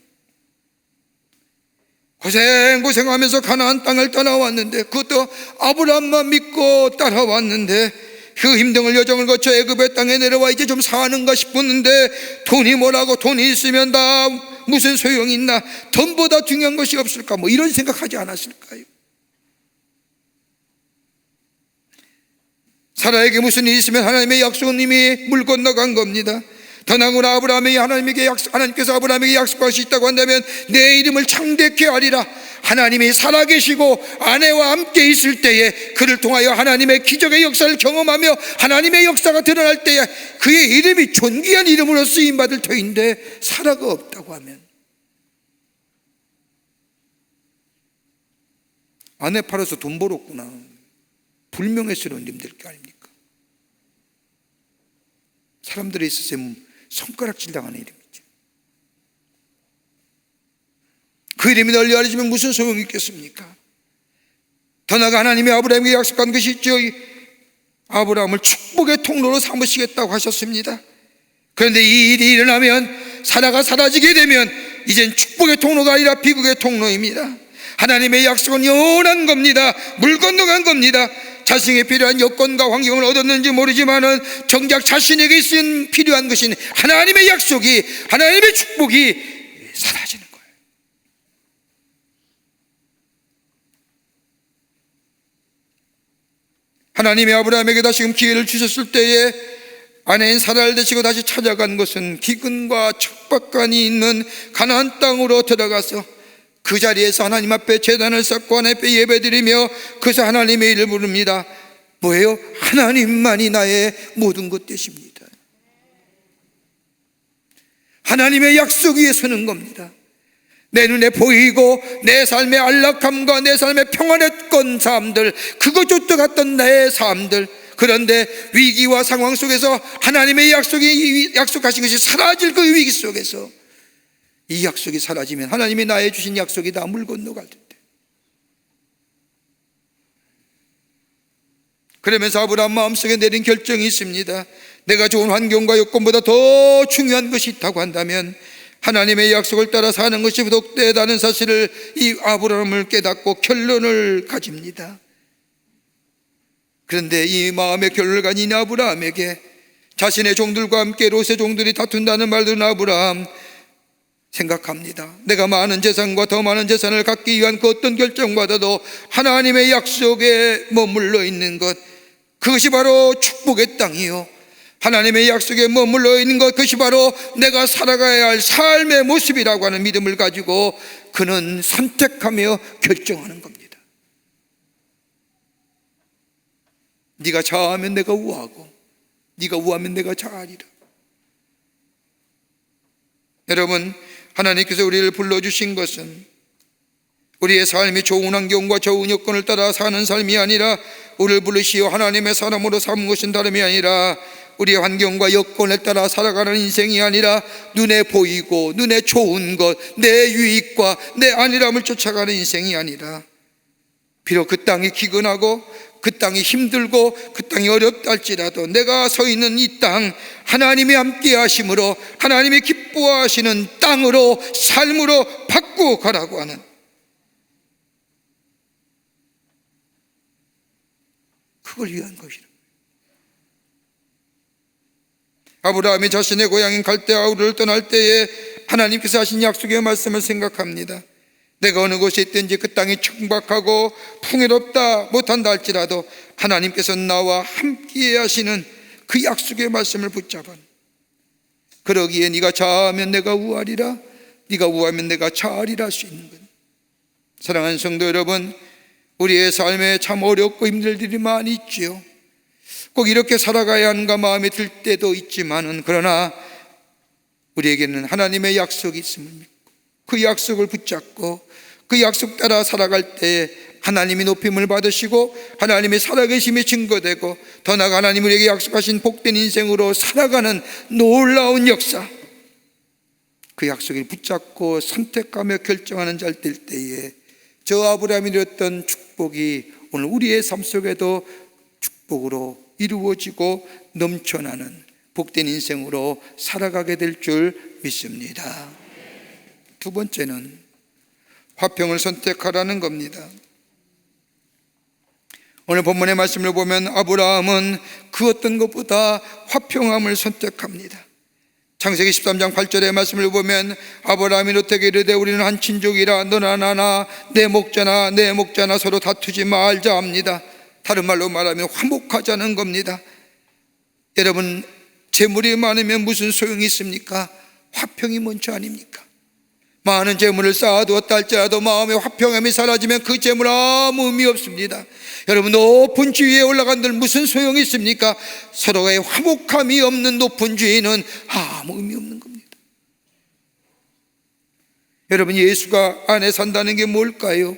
고생하면서 가나안 땅을 떠나왔는데, 그것도 아브라함만 믿고 따라왔는데, 그 힘든 여정을 거쳐 애굽의 땅에 내려와 이제 좀 사는가 싶었는데, 돈이 뭐라고, 돈이 있으면 다 무슨 소용이 있나, 돈보다 중요한 것이 없을까, 뭐 이런 생각하지 않았을까요? 사라에게 무슨 일이 있으면 하나님의 약속은 이미 물 건너간 겁니다. 더 나아가 하나님께서 아브라함에게 약속할 수 있다고 한다면 내 이름을 창대케 하리라. 하나님이 살아계시고 아내와 함께 있을 때에 그를 통하여 하나님의 기적의 역사를 경험하며 하나님의 역사가 드러날 때에 그의 이름이 존귀한 이름으로 쓰임받을 터인데 사라가 없다고 하면 아내 팔아서 돈 벌었구나, 불명예스러운 일들 게 아닙니까? 사람들이 있으면 손가락질 당하는 이름이죠. 그 이름이 널리 알려지면 무슨 소용이 있겠습니까? 더 나아가 하나님이 아브라함에게 약속한 것이 있죠. 아브라함을 축복의 통로로 삼으시겠다고 하셨습니다. 그런데 이 일이 일어나면, 사라가 사라지게 되면 이젠 축복의 통로가 아니라 비극의 통로입니다. 하나님의 약속은 영원한 겁니다. 물 건너간 겁니다. 자신에게 필요한 여건과 환경을 얻었는지 모르지만은 정작 자신에게 필요한 것인 하나님의 약속이, 하나님의 축복이 사라지는 거예요. 하나님이 아브라함에게 다시금 기회를 주셨을 때에 아내인 사라를 데리고 다시 찾아간 것은 기근과 척박간이 있는 가나안 땅으로 들어가서 그 자리에서 하나님 앞에 제단을 쌓고 하나님 앞에 예배드리며 그래서 하나님의 이름을 부릅니다. 뭐예요? 하나님만이 나의 모든 것 되십니다. 하나님의 약속 위에 서는 겁니다. 내 눈에 보이고 내 삶의 안락함과 내 삶의 평안했던 삶들, 그거 쫓아갔던 내 삶들, 그런데 위기와 상황 속에서 하나님의 약속하신 것이 사라질 그 위기 속에서 이 약속이 사라지면 하나님이 나의 주신 약속이 다 물 건너갈 텐데, 그러면서 아브라함 마음속에 내린 결정이 있습니다. 내가 좋은 환경과 여건보다 더 중요한 것이 있다고 한다면 하나님의 약속을 따라 사는 것이 부족되다는 사실을 이 아브라함을 깨닫고 결론을 가집니다. 그런데 이 마음의 결론을 가진 아브라함에게 자신의 종들과 함께 롯의 종들이 다툰다는 말 들은 아브라함 생각합니다. 내가 많은 재산과 더 많은 재산을 갖기 위한 그 어떤 결정보다도 하나님의 약속에 머물러 있는 것, 그것이 바로 축복의 땅이요, 하나님의 약속에 머물러 있는 것, 그것이 바로 내가 살아가야 할 삶의 모습이라고 하는 믿음을 가지고 그는 선택하며 결정하는 겁니다. 네가 좌하면 내가 우하고 네가 우하면 내가 좌하리라. 여러분, 하나님께서 우리를 불러주신 것은 우리의 삶이 좋은 환경과 좋은 여건을 따라 사는 삶이 아니라, 우리를 부르시어 하나님의 사람으로 삼은 것은 다름이 아니라 우리의 환경과 여건에 따라 살아가는 인생이 아니라 눈에 보이고 눈에 좋은 것, 내 유익과 내 안일함을 쫓아가는 인생이 아니라, 비록 그 땅이 기근하고 그 땅이 힘들고 그 땅이 어렵다 할지라도 내가 서 있는 이 땅, 하나님이 함께 하심으로 하나님이 기뻐하시는 땅으로, 삶으로 바꾸어 가라고 하는, 그걸 위한 것이라. 아브라함이 자신의 고향인 갈대아 우르를 떠날 때에 하나님께서 하신 약속의 말씀을 생각합니다. 내가 어느 곳에 있든지 그 땅이 청박하고 풍요롭다 못한다 할지라도 하나님께서 나와 함께 하시는 그 약속의 말씀을 붙잡아, 그러기에 네가 좌하면 내가 우하리라, 네가 우하면 내가 좌하리라 할 수 있는 것. 사랑하는 성도 여러분, 우리의 삶에 참 어렵고 힘들 일이 많이 있지요. 꼭 이렇게 살아가야 하는가 마음에 들 때도 있지만은, 그러나 우리에게는 하나님의 약속이 있음을 믿고 그 약속을 붙잡고 그 약속 따라 살아갈 때 하나님이 높임을 받으시고 하나님의 살아계심이 증거되고, 더 나아가 하나님 우리에게 약속하신 복된 인생으로 살아가는 놀라운 역사, 그 약속을 붙잡고 선택하며 결정하는 자를 될 때에 저 아브라함이 누렸던 축복이 오늘 우리의 삶 속에도 축복으로 이루어지고 넘쳐나는 복된 인생으로 살아가게 될 줄 믿습니다. 두 번째는 화평을 선택하라는 겁니다. 오늘 본문의 말씀을 보면 아브라함은 그 어떤 것보다 화평함을 선택합니다. 창세기 13장 8절의 말씀을 보면 아브라함이 롯에게 이르되 우리는 한 친족이라 너나 나나 내 목자나 내 목자나 서로 다투지 말자 합니다. 다른 말로 말하면 화목하자는 겁니다. 여러분, 재물이 많으면 무슨 소용이 있습니까? 화평이 먼저 아닙니까? 많은 재물을 쌓아두었다 할지라도 마음의 화평함이 사라지면 그 재물 아무 의미 없습니다. 여러분, 높은 지위에 올라간들 무슨 소용이 있습니까? 서로의 화목함이 없는 높은 지위는 아무 의미 없는 겁니다. 여러분, 예수가 안에 산다는 게 뭘까요?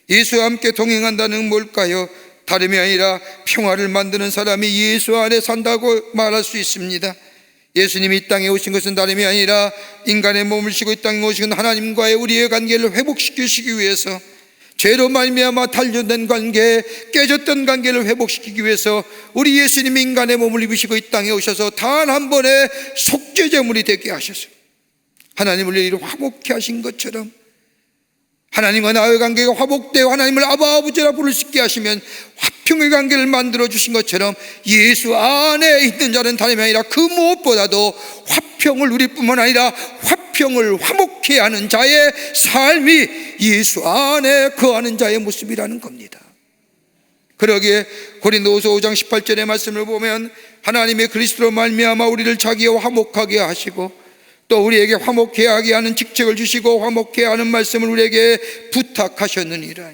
예수와 함께 동행한다는 건 뭘까요? 다름이 아니라 평화를 만드는 사람이 예수 안에 산다고 말할 수 있습니다. 예수님이 이 땅에 오신 것은 다름이 아니라 인간의 몸을 씌고 이 땅에 오신 하나님과의 우리의 관계를 회복시키시기 위해서, 죄로 말미암아 단련된 관계, 깨졌던 관계를 회복시키기 위해서 우리 예수님이 인간의 몸을 입으시고 이 땅에 오셔서 단 한 번의 속죄제물이 되게 하셔서 하나님을 우리를 화목케 하신 것처럼, 하나님과 나의 관계가 화목되어 하나님을 아바 아버지라 부를 수 있게 하시면 화평의 관계를 만들어 주신 것처럼 예수 안에 있는 자는 다름이 아니라 그 무엇보다도 화평을, 우리뿐만 아니라 화평을 화목케 하는 자의 삶이 예수 안에 거하는 자의 모습이라는 겁니다. 그러기에 고린도후서 5장 18절의 말씀을 보면 하나님의 그리스도로 말미암아 우리를 자기와 화목하게 하시고 또 우리에게 화목케 하게 하는 직책을 주시고 화목케 하는 말씀을 우리에게 부탁하셨느니라.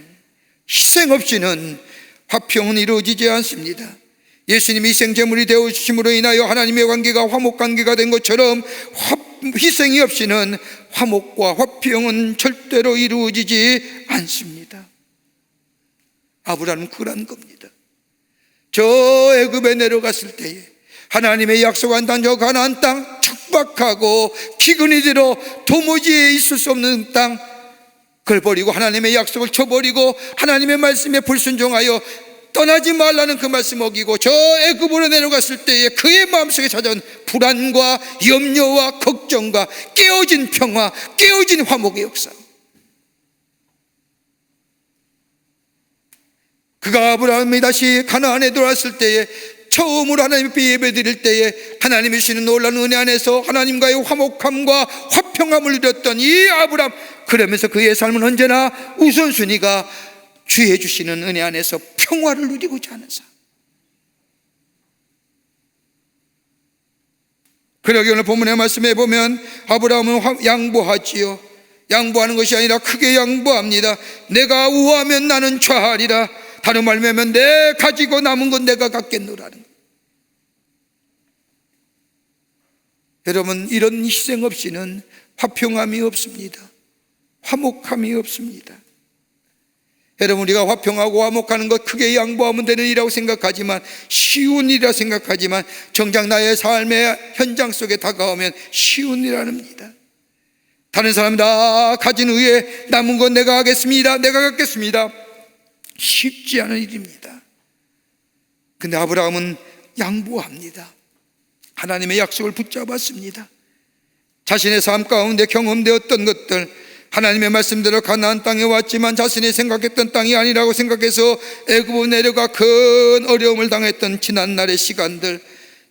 희생 없이는 화평은 이루어지지 않습니다. 예수님이 희생제물이 되어주심으로 인하여 하나님의 관계가 화목관계가 된 것처럼 희생이 없이는 화목과 화평은 절대로 이루어지지 않습니다. 아브라함은 그런 겁니다. 저 애굽에 내려갔을 때에 하나님의 약속한 땅, 저 가나안 땅, 척박하고 기근이 들어 도무지 있을 수 없는 땅, 그걸 버리고 하나님의 약속을 쳐버리고 하나님의 말씀에 불순종하여 떠나지 말라는 그 말씀 어기고 저 애굽으로 내려갔을 때에 그의 마음속에 찾아온 불안과 염려와 걱정과 깨어진 평화, 깨어진 화목의 역사, 그가 아브라함이 다시 가나안에 들어왔을 때에 처음으로 하나님 앞에 예배드릴 때에 하나님이 주시는 놀라운 은혜 안에서 하나님과의 화목함과 화평함을 누렸던 이 아브라함, 그러면서 그의 삶은 언제나 우선순위가 주의 주시는 은혜 안에서 평화를 누리고자 하는 삶. 그러기 오늘 본문의 말씀에 보면 아브라함은 양보하지요. 양보하는 것이 아니라 크게 양보합니다. 내가 우하면 나는 좌하리라. 다른 말로 하면 내 가지고 남은 건 내가 갖겠노라는 거예요. 여러분, 이런 희생 없이는 화평함이 없습니다. 화목함이 없습니다. 여러분, 우리가 화평하고 화목하는 것 크게 양보하면 되는 일이라고 생각하지만, 쉬운 일이라 생각하지만 정작 나의 삶의 현장 속에 다가오면 쉬운 일 아닙니다. 다른 사람 다 가진 후에 남은 건 내가 하겠습니다, 내가 갖겠습니다, 쉽지 않은 일입니다. 근데 아브라함은 양보합니다. 하나님의 약속을 붙잡았습니다. 자신의 삶 가운데 경험되었던 것들, 하나님의 말씀대로 가나안 땅에 왔지만 자신이 생각했던 땅이 아니라고 생각해서 애굽으로 내려가 큰 어려움을 당했던 지난날의 시간들,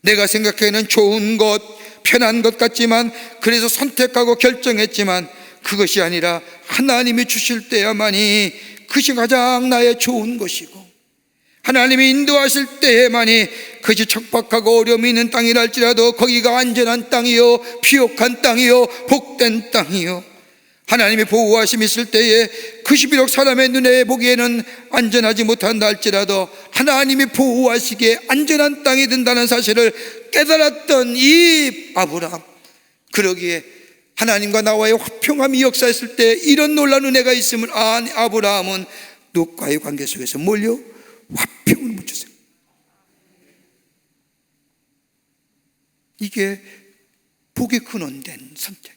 내가 생각하기에는 좋은 것, 편한 것 같지만 그래서 선택하고 결정했지만 그것이 아니라 하나님이 주실 때야만이 그것이 가장 나의 좋은 것이고, 하나님이 인도하실 때에만이 그것이 척박하고 어려움이 있는 땅이라 할지라도 거기가 안전한 땅이요, 비옥한 땅이요, 복된 땅이요, 하나님의 보호하심이 있을 때에 그것이 비록 사람의 눈에 보기에는 안전하지 못한다 할지라도 하나님이 보호하시기에 안전한 땅이 된다는 사실을 깨달았던 이 아브라함, 그러기에 하나님과 나와의 화평함이 역사했을 때 이런 놀라운 은혜가 있음을 안 아브라함은 롯과의 관계 속에서 뭘요? 화평을 묻혔어요. 이게 복의 근원된 선택이에요.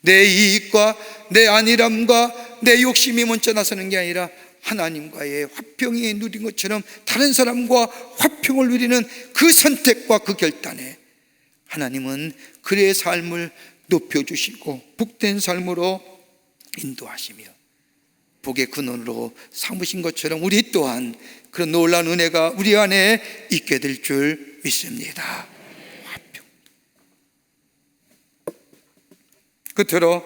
내 이익과 내 안일함과 내 욕심이 먼저 나서는 게 아니라 하나님과의 화평이 누린 것처럼 다른 사람과 화평을 누리는 그 선택과 그 결단에 하나님은 그의 삶을 높여주시고 복된 삶으로 인도하시며 복의 근원으로 삼으신 것처럼 우리 또한 그런 놀라운 은혜가 우리 안에 있게 될 줄 믿습니다. 화평. 끝으로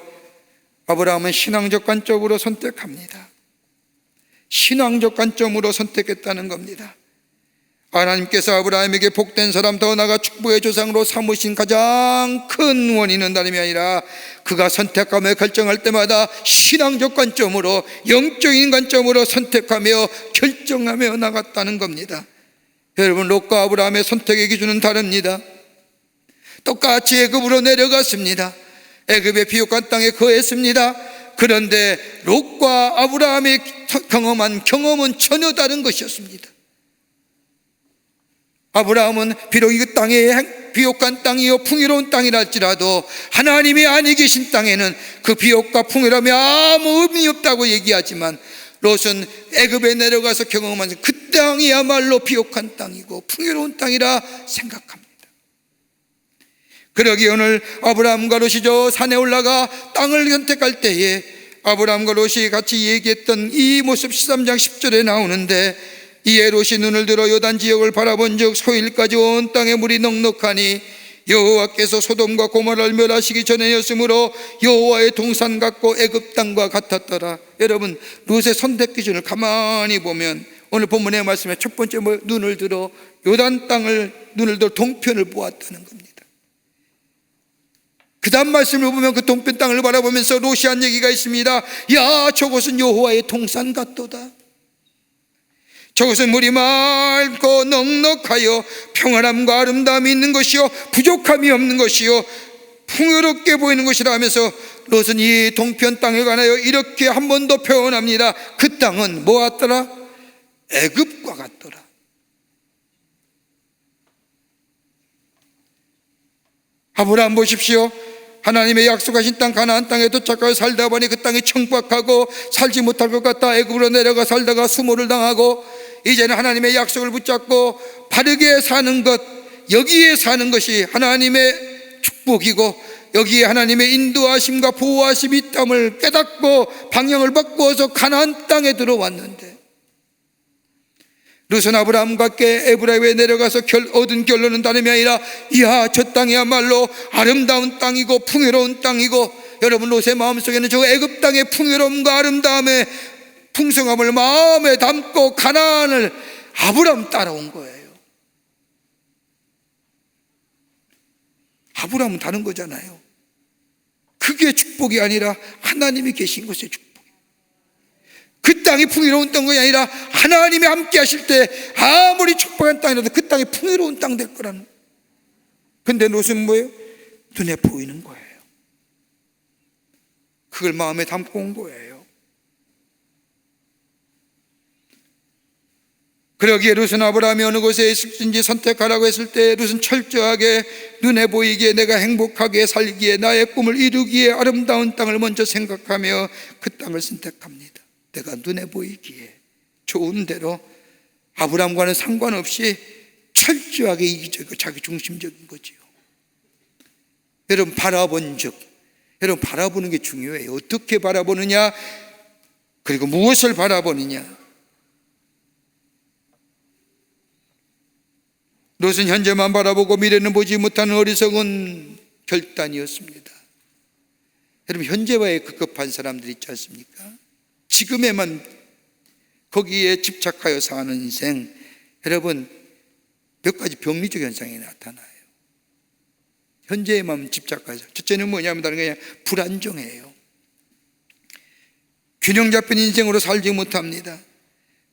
아브라함은 신앙적 관점으로 선택합니다. 신앙적 관점으로 선택했다는 겁니다. 하나님께서 아브라함에게 복된 사람, 더 나아가 축복의 조상으로 삼으신 가장 큰 원인은 다름이 아니라 그가 선택하며 결정할 때마다 신앙적 관점으로, 영적인 관점으로 선택하며 결정하며 나갔다는 겁니다. 여러분, 롯과 아브라함의 선택의 기준은 다릅니다. 똑같이 애굽으로 내려갔습니다. 애굽의 비옥한 땅에 거했습니다. 그런데 롯과 아브라함이 경험한 경험은 전혀 다른 것이었습니다. 아브라함은 비록 이 땅에 비옥한 땅이요 풍요로운 땅이라 할지라도 하나님이 아니 계신 땅에는 그 비옥과 풍요로움이 아무 의미 없다고 얘기하지만, 롯은 애굽에 내려가서 경험한 그 땅이야말로 비옥한 땅이고 풍요로운 땅이라 생각합니다. 그러기에 오늘 아브라함과 롯이 저 산에 올라가 땅을 선택할 때에 아브라함과 롯이 같이 얘기했던 이 모습 13장 10절에 나오는데, 이에 롯이 눈을 들어 요단 지역을 바라본 즉 소일까지 온 땅에 물이 넉넉하니 여호와께서 소돔과 고모라를 멸하시기 전에였으므로 여호와의 동산 같고 애굽 땅과 같았더라. 여러분, 롯의 선택 기준을 가만히 보면 오늘 본문의 말씀에 첫 번째 눈을 들어 요단 땅을, 눈을 들어 동편을 보았다는 겁니다. 그 다음 말씀을 보면 그 동편 땅을 바라보면서 롯이 한 얘기가 있습니다. 야, 저곳은 여호와의 동산 같도다. 저것은 물이 맑고 넉넉하여 평안함과 아름다움이 있는 것이요 부족함이 없는 것이요 풍요롭게 보이는 것이라 하면서 롯은 이 동편 땅에 관하여 이렇게 한 번 더 표현합니다. 그 땅은 뭐 같더라? 애굽과 같더라. 아브라함 보십시오. 하나님의 약속하신 땅 가나안 땅에 도착하여 살다 보니 그 땅이 청박하고 살지 못할 것 같다 애굽으로 내려가 살다가 수모를 당하고 이제는 하나님의 약속을 붙잡고 바르게 사는 것, 여기에 사는 것이 하나님의 축복이고 여기에 하나님의 인도하심과 보호하심이 있음을 깨닫고 방향을 바꾸어서 가나안 땅에 들어왔는데 롯은 아브라함과 함께 에브라임에 내려가서 얻은 결론은 다름이 아니라 이야 저 땅이야말로 아름다운 땅이고 풍요로운 땅이고 여러분 롯의 마음속에는 저 애굽 땅의 풍요로움과 아름다움의 풍성함을 마음에 담고 가나안을 아브라함 따라온 거예요. 아브라함은 다른 거잖아요. 그게 축복이 아니라 하나님이 계신 것의 축복. 그 땅이 풍요로운 땅이 아니라 하나님이 함께 하실 때 아무리 축복한 땅이라도 그 땅이 풍요로운 땅 될 거라는. 근데 롯은 뭐예요? 눈에 보이는 거예요. 그걸 마음에 담고 온 거예요. 그러기에 롯은 아브라함이 어느 곳에 있을지 선택하라고 했을 때 롯은 철저하게 눈에 보이기에 내가 행복하게 살기에 나의 꿈을 이루기에 아름다운 땅을 먼저 생각하며 그 땅을 선택합니다. 내가 눈에 보이기에 좋은 대로 아브라함과는 상관없이 철저하게 이기적이고 자기 중심적인 거지요. 여러분 바라본 적, 여러분 바라보는 게 중요해요. 어떻게 바라보느냐, 그리고 무엇을 바라보느냐. 롯은 현재만 바라보고 미래는 보지 못하는 어리석은 결단이었습니다. 여러분 현재와의 급급한 사람들 있지 않습니까? 지금에만 거기에 집착하여 사는 인생, 여러분 몇 가지 병리적 현상이 나타나요. 현재에만 집착해서 첫째는 뭐냐면 다른 게 아니라 불안정해요. 균형 잡힌 인생으로 살지 못합니다.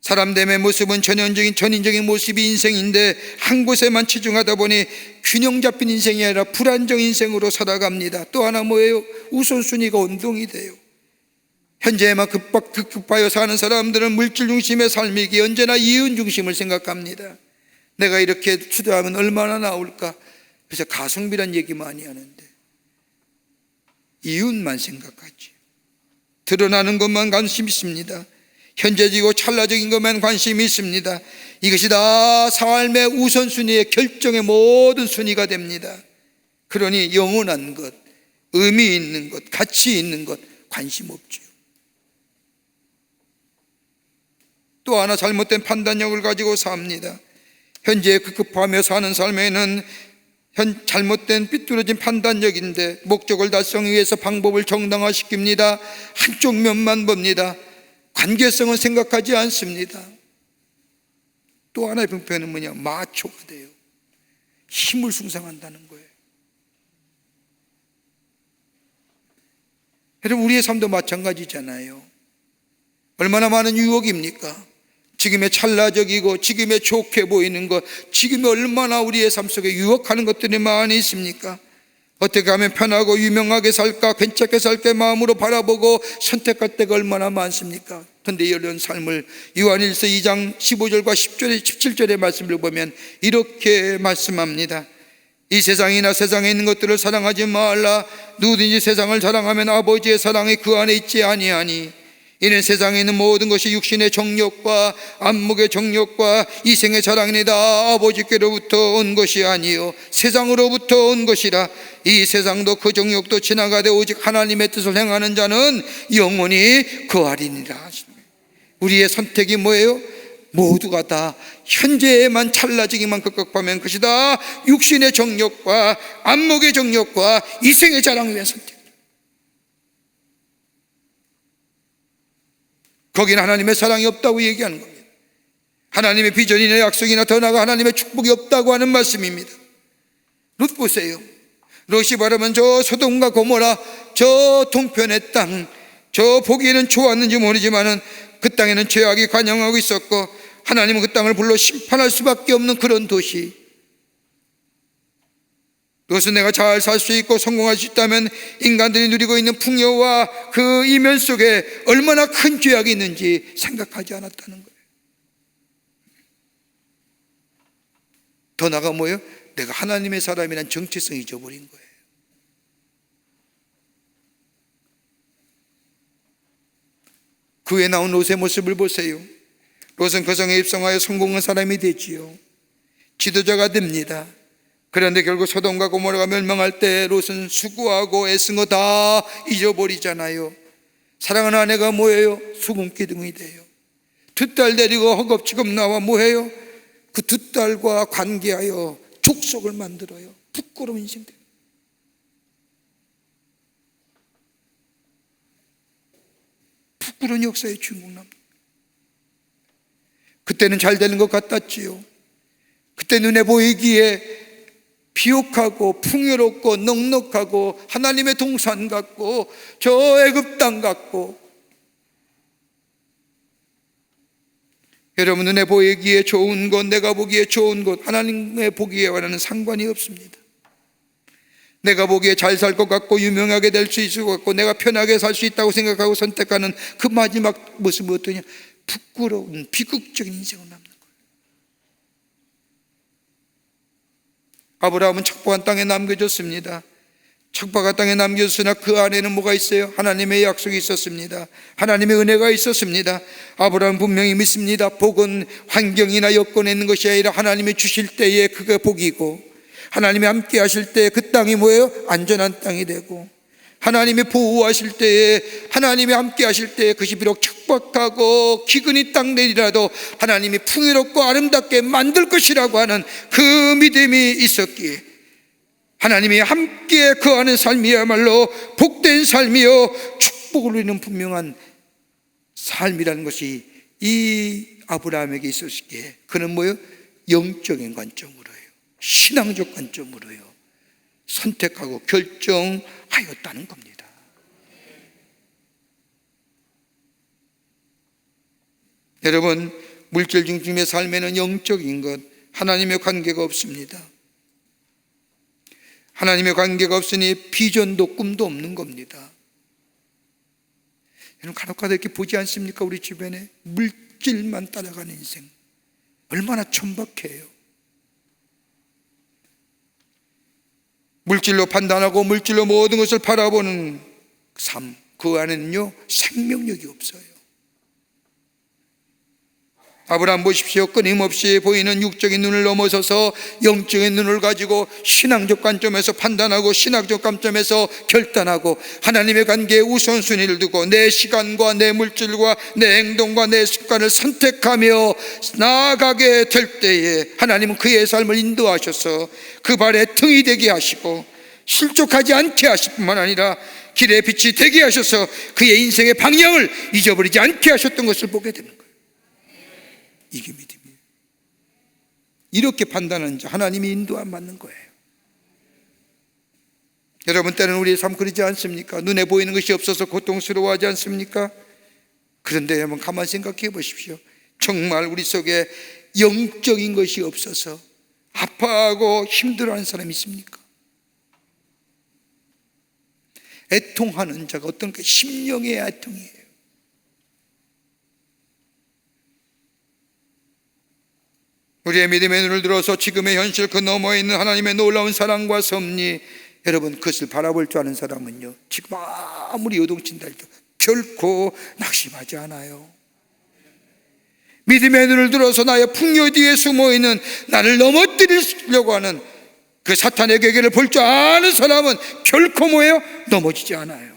사람됨의 모습은 전인적인 모습이 인생인데 한 곳에만 치중하다 보니 균형 잡힌 인생이 아니라 불안정 인생으로 살아갑니다. 또 하나 뭐예요? 우선순위가 운동이 돼요. 현재에만 급급하여 사는 사람들은 물질 중심의 삶이기에 언제나 이윤 중심을 생각합니다. 내가 이렇게 투자하면 얼마나 나올까? 그래서 가성비란 얘기 많이 하는데 이윤만 생각하지. 드러나는 것만 관심 있습니다. 현재적이고 찰나적인 것만 관심이 있습니다. 이것이 다 삶의 우선순위의 결정의 모든 순위가 됩니다. 그러니 영원한 것, 의미 있는 것, 가치 있는 것 관심 없죠. 또 하나 잘못된 판단력을 가지고 삽니다. 현재에 급급하며 사는 삶에는 잘못된 삐뚤어진 판단력인데 목적을 달성하기 위해서 방법을 정당화시킵니다. 한쪽 면만 봅니다. 관계성은 생각하지 않습니다. 또 하나의 병폐는 뭐냐? 마초가 돼요. 힘을 숭상한다는 거예요. 여러분 우리의 삶도 마찬가지잖아요. 얼마나 많은 유혹입니까? 지금의 찰나적이고 지금의 좋게 보이는 것, 지금이 얼마나 우리의 삶 속에 유혹하는 것들이 많이 있습니까? 어떻게 하면 편하고 유명하게 살까, 괜찮게 살까 마음으로 바라보고 선택할 때가 얼마나 많습니까? 그런데 이런 삶을 요한일서 2장 15절과 17절의 말씀을 보면 이렇게 말씀합니다. 이 세상이나 세상에 있는 것들을 사랑하지 말라. 누구든지 세상을 사랑하면 아버지의 사랑이 그 안에 있지 아니하니 이는 세상에 있는 모든 것이 육신의 정욕과 안목의 정욕과 이생의 자랑이다. 아버지께로부터 온 것이 아니요 세상으로부터 온 것이라. 이 세상도 그 정욕도 지나가되 오직 하나님의 뜻을 행하는 자는 영원히 거하리니라. 우리의 선택이 뭐예요? 모두가 다 현재에만 찰나지기만 급급하면 그것이 다 육신의 정욕과 안목의 정욕과 이생의 자랑을 위한 선택. 거기는 하나님의 사랑이 없다고 얘기하는 겁니다. 하나님의 비전이나 약속이나 더 나아가 하나님의 축복이 없다고 하는 말씀입니다. 롯 보세요. 롯이 바라면 저 소돔과 고모라 저 동편의 땅, 저 보기에는 좋았는지 모르지만은 그 땅에는 죄악이 관영하고 있었고 하나님은 그 땅을 불러 심판할 수밖에 없는 그런 도시, 그것은 내가 잘 살 수 있고 성공할 수 있다면 인간들이 누리고 있는 풍요와 그 이면 속에 얼마나 큰 죄악이 있는지 생각하지 않았다는 거예요. 더 나아가 뭐예요? 내가 하나님의 사람이란 정체성을 잊어버린 거예요. 그 후에 나온 롯의 모습을 보세요. 롯은 그 성에 입성하여 성공한 사람이 되지요. 지도자가 됩니다. 그런데 결국 소돔과 고모라가 멸망할 때 롯은 수고하고 애쓴 거 다 잊어버리잖아요. 사랑하는 아내가 뭐예요? 수금기둥이 돼요. 두 딸 데리고 허겁지겁 나와 뭐해요? 그 두 딸과 관계하여 족속을 만들어요. 부끄러운 인생 돼요. 부끄러운 역사의 주인공 납니다. 그때는 잘 되는 것 같았지요. 그때 눈에 보이기에 비옥하고 풍요롭고 넉넉하고 하나님의 동산 같고 저 애굽 땅 같고, 여러분 눈에 보이기에 좋은 것, 내가 보기에 좋은 것, 하나님의 보기에와는 상관이 없습니다. 내가 보기에 잘 살 것 같고 유명하게 될 수 있을 것 같고 내가 편하게 살 수 있다고 생각하고 선택하는 그 마지막 모습은 어떠냐? 부끄러운 비극적인 인생을 남는 거예요. 아브라함은 척박한 땅에 남겨졌습니다. 척박한 땅에 남겨졌으나 그 안에는 뭐가 있어요? 하나님의 약속이 있었습니다. 하나님의 은혜가 있었습니다. 아브라함은 분명히 믿습니다. 복은 환경이나 여건에 있는 것이 아니라 하나님이 주실 때에 그게 복이고, 하나님이 함께 하실 때 그 땅이 뭐예요? 안전한 땅이 되고, 하나님이 보호하실 때에, 하나님이 함께 하실 때에 그것이 비록 척박하고 기근이 땅 내리라도 하나님이 풍요롭고 아름답게 만들 것이라고 하는 그 믿음이 있었기에 하나님이 함께 거하는 삶이야말로 복된 삶이요 축복을 누리는 분명한 삶이라는 것이 이 아브라함에게 있었기에 그는 뭐예요? 영적인 관점으로요, 신앙적 관점으로요 선택하고 결정하였다는 겁니다. 여러분, 물질 중심의 삶에는 영적인 것, 하나님의 관계가 없습니다. 하나님의 관계가 없으니 비전도 꿈도 없는 겁니다. 여러분, 간혹가다 이렇게 보지 않습니까? 우리 주변에 물질만 따라가는 인생 얼마나 천박해요. 물질로 판단하고 물질로 모든 것을 바라보는 삶, 그 안에는요 생명력이 없어요. 아브라함 보십시오. 끊임없이 보이는 육적인 눈을 넘어서서 영적인 눈을 가지고 신앙적 관점에서 판단하고 신학적 관점에서 결단하고 하나님의 관계에 우선순위를 두고 내 시간과 내 물질과 내 행동과 내 습관을 선택하며 나아가게 될 때에 하나님은 그의 삶을 인도하셔서 그 발에 등이 되게 하시고 실족하지 않게 하실 뿐만 아니라 길에 빛이 되게 하셔서 그의 인생의 방향을 잊어버리지 않게 하셨던 것을 보게 되는 거예요. 이게 믿음이에요. 이렇게 판단하는 자 하나님이 인도 안 맞는 거예요. 여러분, 때는 우리의 삶 그러지 않습니까? 눈에 보이는 것이 없어서 고통스러워하지 않습니까? 그런데 한번 가만히 생각해 보십시오. 정말 우리 속에 영적인 것이 없어서 아파하고 힘들어하는 사람이 있습니까? 애통하는 자가 어떤 그 심령의 애통이에요. 우리의 믿음의 눈을 들어서 지금의 현실 그 너머에 있는 하나님의 놀라운 사랑과 섭리, 여러분 그것을 바라볼 줄 아는 사람은요 지금 아무리 요동친다 해도 결코 낙심하지 않아요. 믿음의 눈을 들어서 나의 풍요 뒤에 숨어있는 나를 넘어뜨리려고 하는 그 사탄의 계계를 볼 줄 아는 사람은 결코 뭐예요? 넘어지지 않아요.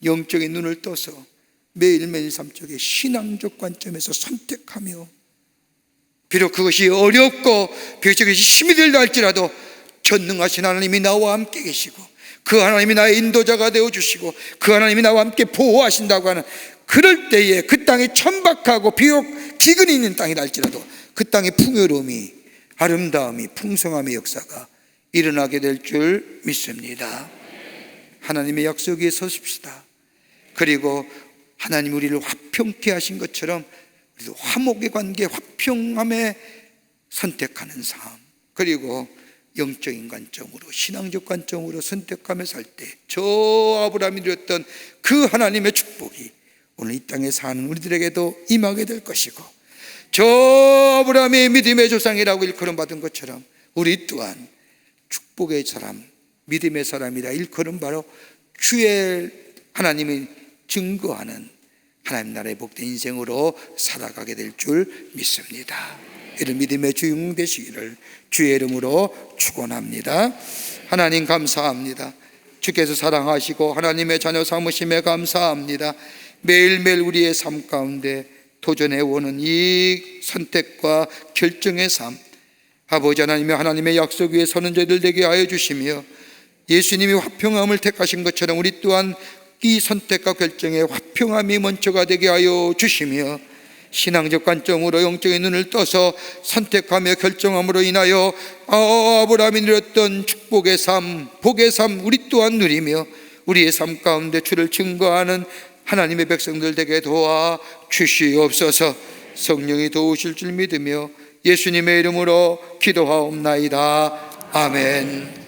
영적인 눈을 떠서 매일매일 삶 속에 신앙적 관점에서 선택하며, 비록 그것이 어렵고 비록 그것이 힘이 들다 할지라도 전능하신 하나님이 나와 함께 계시고 그 하나님이 나의 인도자가 되어주시고 그 하나님이 나와 함께 보호하신다고 하는, 그럴 때에 그 땅이 천박하고 비록 기근이 있는 땅이라 할지라도 그 땅의 풍요로움이, 아름다움이, 풍성함의 역사가 일어나게 될 줄 믿습니다. 하나님의 약속에 서십시다. 그리고 하나님 우리를 화평케 하신 것처럼 우리도 화목의 관계, 화평함에 선택하는 삶, 그리고 영적인 관점으로, 신앙적 관점으로 선택하며 살 때 저 아브라함이 누렸던 그 하나님의 축복이 오늘 이 땅에 사는 우리들에게도 임하게 될 것이고, 저 아브라함이 믿음의 조상이라고 일컬음 받은 것처럼 우리 또한 축복의 사람, 믿음의 사람이라 일컬음 바로 주의 하나님이 증거하는 하나님 나라의 복된 인생으로 살아가게 될 줄 믿습니다. 이런 믿음의 주인공 되시기를 주의 이름으로 축원합니다. 하나님 감사합니다. 주께서 사랑하시고 하나님의 자녀 삼으심에 감사합니다. 매일매일 우리의 삶 가운데 도전해오는 이 선택과 결정의 삶, 아버지 하나님의 하나님의 약속 위에 서는 저희들 되게 하여 주시며, 예수님이 화평함을 택하신 것처럼 우리 또한 이 선택과 결정에 화평함이 먼저가 되게 하여 주시며, 신앙적 관점으로 영적인 눈을 떠서 선택하며 결정함으로 인하여 아브라함이 누렸던 축복의 삶, 복의 삶 우리 또한 누리며 우리의 삶 가운데 주를 증거하는 하나님의 백성들 되게 도와 주시옵소서. 성령이 도우실 줄 믿으며 예수님의 이름으로 기도하옵나이다. 아멘.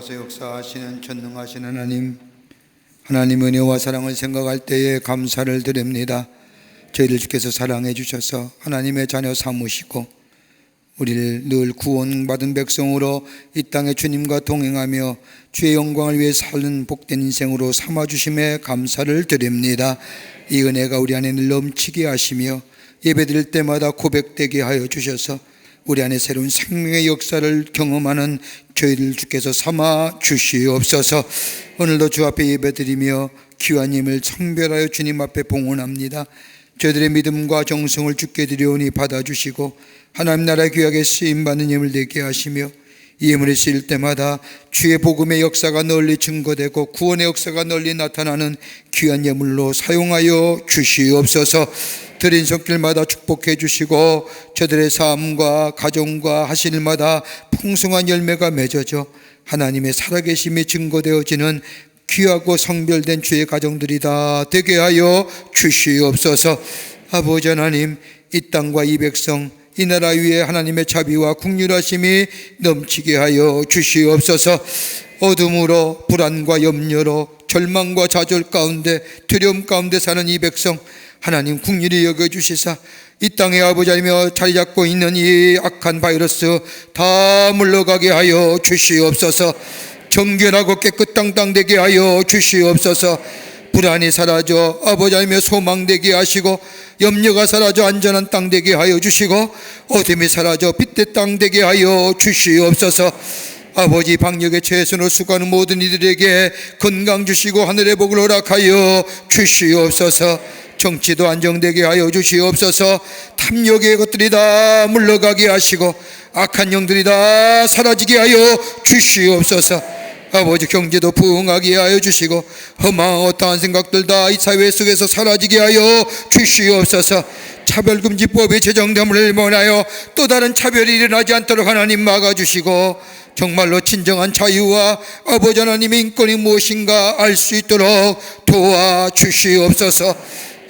살아서 역사하시는 전능하신 하나님, 하나님 은혜와 사랑을 생각할 때에 감사를 드립니다. 저희를 주께서 사랑해 주셔서 하나님의 자녀 삼으시고 우리를 늘 구원받은 백성으로 이 땅에 주님과 동행하며 주의 영광을 위해 사는 복된 인생으로 삼아주심에 감사를 드립니다. 이 은혜가 우리 안에 늘 넘치게 하시며 예배드릴 때마다 고백되게 하여 주셔서 우리 안에 새로운 생명의 역사를 경험하는 저희를 주께서 삼아 주시옵소서. 오늘도 주 앞에 예배드리며 귀한 힘을 청별하여 주님 앞에 봉헌합니다. 저희들의 믿음과 정성을 주께 드려오니 받아주시고 하나님 나라의 귀하게 쓰임받는 힘을 되게 하시며 이 예물이 쓰일 때마다 주의 복음의 역사가 널리 증거되고 구원의 역사가 널리 나타나는 귀한 예물로 사용하여 주시옵소서. 드린 손길마다 축복해 주시고 저들의 삶과 가정과 하실 일마다 풍성한 열매가 맺어져 하나님의 살아계심이 증거되어지는 귀하고 성별된 주의 가정들이 다 되게 하여 주시옵소서. 아버지 하나님, 이 땅과 이 백성 이 나라 위에 하나님의 자비와 긍휼하심이 넘치게 하여 주시옵소서. 어둠으로 불안과 염려로 절망과 좌절 가운데 두려움 가운데 사는 이 백성 하나님 긍휼히 여겨주시사 이 땅에 아버지 하나님여 자리 잡고 있는 이 악한 바이러스 다 물러가게 하여 주시옵소서. 정결하고 깨끗 땅땅되게 하여 주시옵소서. 불안이 사라져 아버지 하나님여 소망되게 하시고 염려가 사라져 안전한 땅 되게 하여 주시고 어둠이 사라져 빛의 땅 되게 하여 주시옵소서. 아버지 방역에 최선을 수고하는 모든 이들에게 건강 주시고 하늘의 복을 허락하여 주시옵소서. 정치도 안정되게 하여 주시옵소서. 탐욕의 것들이 다 물러가게 하시고 악한 영들이 다 사라지게 하여 주시옵소서. 아버지 경제도 부흥하게 하여 주시고 험한 어떠한 생각들 다 이 사회 속에서 사라지게 하여 주시옵소서. 차별금지법이 제정됨을 원하여 또 다른 차별이 일어나지 않도록 하나님 막아주시고 정말로 진정한 자유와 아버지 하나님의 인권이 무엇인가 알 수 있도록 도와주시옵소서.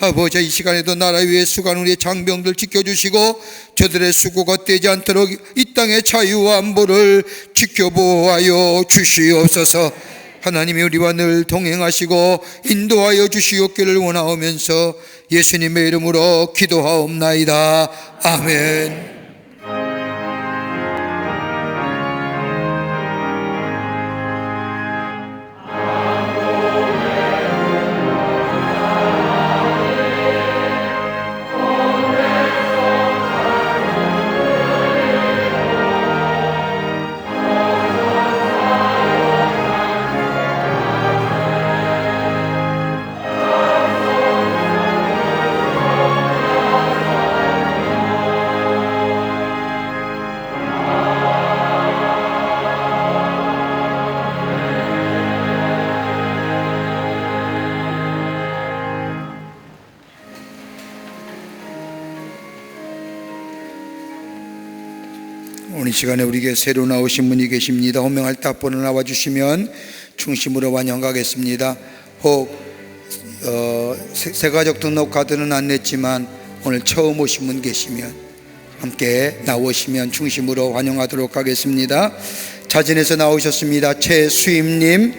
아버지 이 시간에도 나라 위에 수고하는 우리의 장병들 지켜주시고 저들의 수고가 떼지 않도록 이 땅의 자유와 안보를 지켜보아여 주시옵소서. 하나님이 우리와 늘 동행하시고 인도하여 주시옵기를 원하오면서 예수님의 이름으로 기도하옵나이다. 아멘. 오늘 시간에 우리에게 새로 나오신 분이 계십니다. 호명할 때 앞으로 나와주시면 중심으로 환영하겠습니다. 혹 새가족 등록 카드는 안 냈지만 오늘 처음 오신 분 계시면 함께 나오시면 중심으로 환영하도록 하겠습니다. 자진해서 나오셨습니다. 최수임님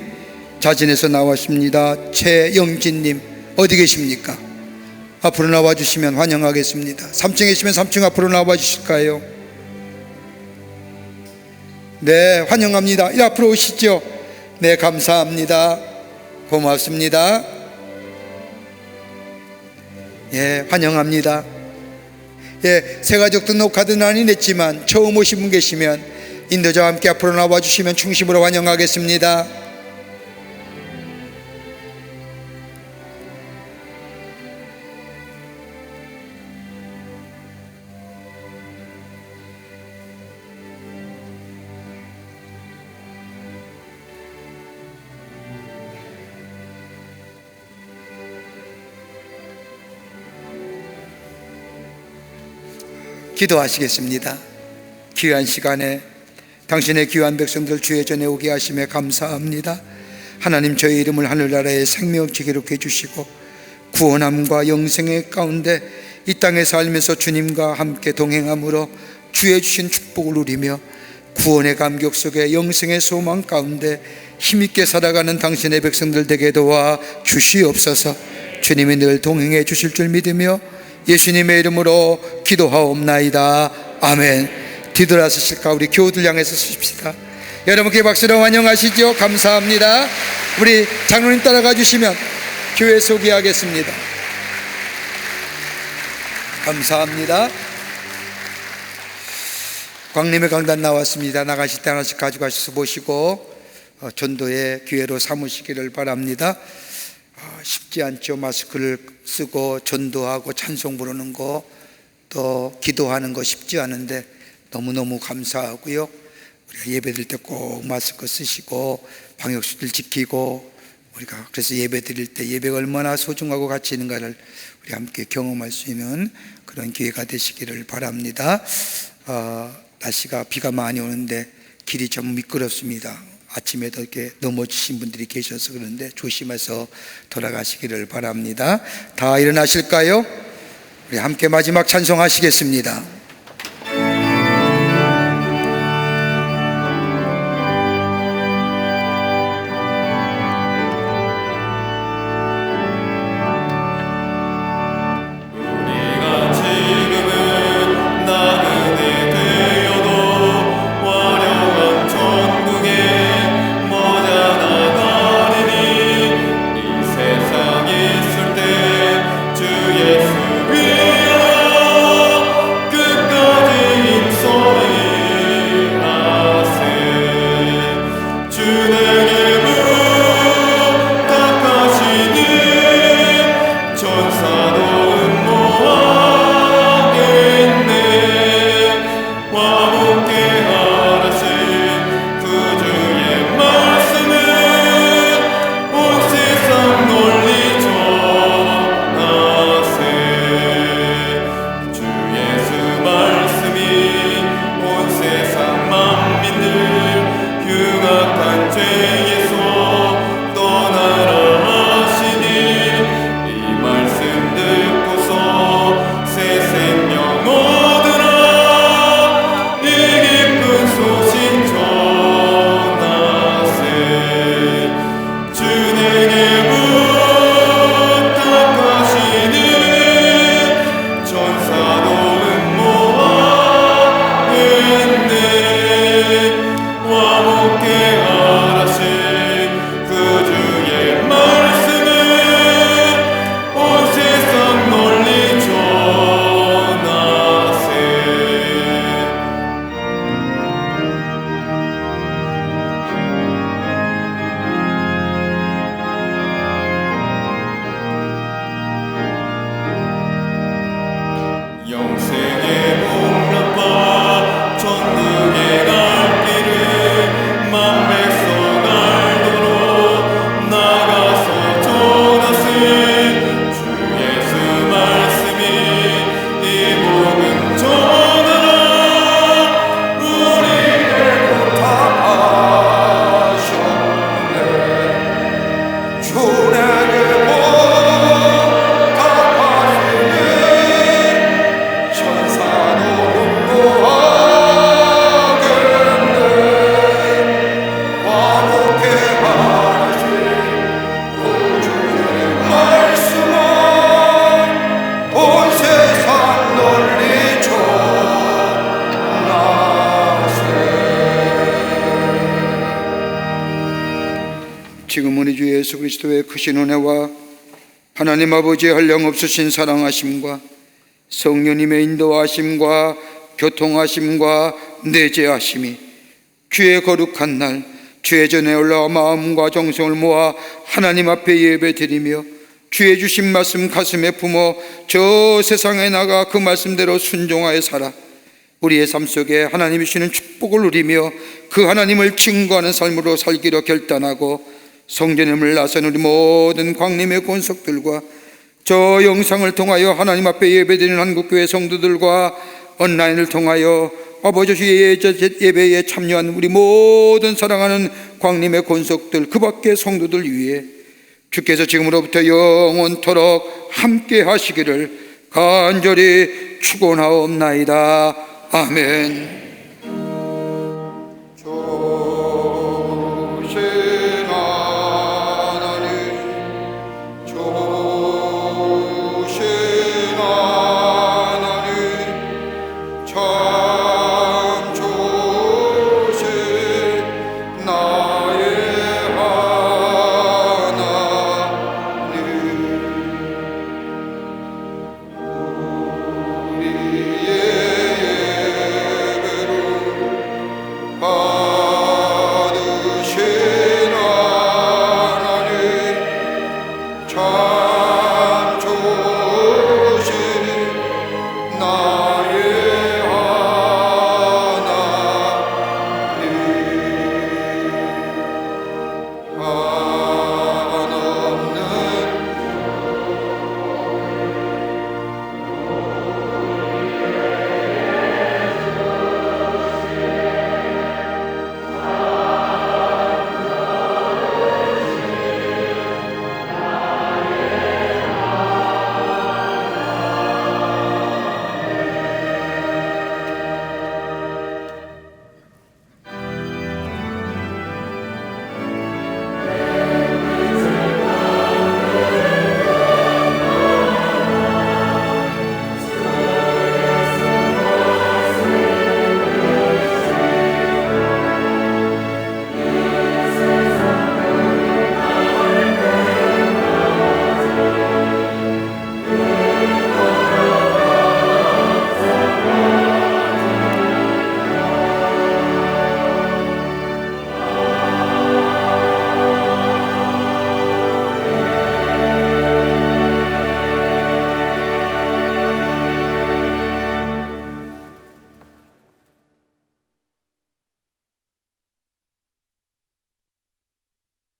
자진해서 나왔습니다. 최영진님 어디 계십니까? 앞으로 나와주시면 환영하겠습니다. 3층에 계시면 3층 앞으로 나와주실까요? 네, 환영합니다. 이 앞으로 오시죠. 네, 감사합니다. 고맙습니다. 예, 환영합니다. 예, 새가족 등록 카드는 아니 냈지만 처음 오신 분 계시면 인도자와 함께 앞으로 나와 주시면 중심으로 환영하겠습니다. 기도하시겠습니다. 귀한 시간에 당신의 귀한 백성들 주의 전에 오게 하심에 감사합니다. 하나님 저희 이름을 하늘나라의 생명책 기록해 주시고 구원함과 영생의 가운데 이 땅에 살면서 주님과 함께 동행함으로 주의 주신 축복을 누리며 구원의 감격 속에 영생의 소망 가운데 힘있게 살아가는 당신의 백성들 되게 도와 주시옵소서. 주님이 늘 동행해 주실 줄 믿으며 예수님의 이름으로 기도하옵나이다. 아멘. 뒤돌아서실까 우리 교우들 향해서 서십시다. 여러분께 박수로 환영하시죠. 감사합니다. 우리 장로님 따라가 주시면 교회 소개하겠습니다. 감사합니다. 광림의 강단 나왔습니다. 나가실 때 하나씩 가져가셔서 모시고 전도의 기회로 삼으시기를 바랍니다. 쉽지 않죠. 마스크를 쓰고 전도하고 찬송 부르는 거 또 기도하는 거 쉽지 않은데 너무너무 감사하고요. 우리가 예배 드릴 때 꼭 마스크 쓰시고 방역수칙을 지키고 우리가 그래서 예배 드릴 때 예배가 얼마나 소중하고 가치 있는가를 우리 함께 경험할 수 있는 그런 기회가 되시기를 바랍니다. 날씨가 비가 많이 오는데 길이 좀 미끄럽습니다. 아침에도 이렇게 넘어지신 분들이 계셔서 그런데 조심해서 돌아가시기를 바랍니다. 다 일어나실까요? 우리 함께 마지막 찬송하시겠습니다. 지금 우리 주 예수 그리스도의 크신 은혜와 하나님 아버지의 한량없으신 사랑하심과 성령님의 인도하심과 교통하심과 내재하심이 주의 거룩한 날 주의 전에 올라와 마음과 정성을 모아 하나님 앞에 예배드리며 주의 주신 말씀 가슴에 품어 저 세상에 나가 그 말씀대로 순종하여 살아 우리의 삶 속에 하나님이 주시는 축복을 누리며 그 하나님을 증거하는 삶으로 살기로 결단하고 성전임을 나선 우리 모든 광림의 권속들과 저 영상을 통하여 하나님 앞에 예배드리는 한국교회 성도들과 온라인을 통하여 아버지 주의 예배에 참여한 우리 모든 사랑하는 광림의 권속들 그 밖의 성도들 위해 주께서 지금으로부터 영원토록 함께 하시기를 간절히 축원하옵나이다. 아멘. 받으신 하나님 참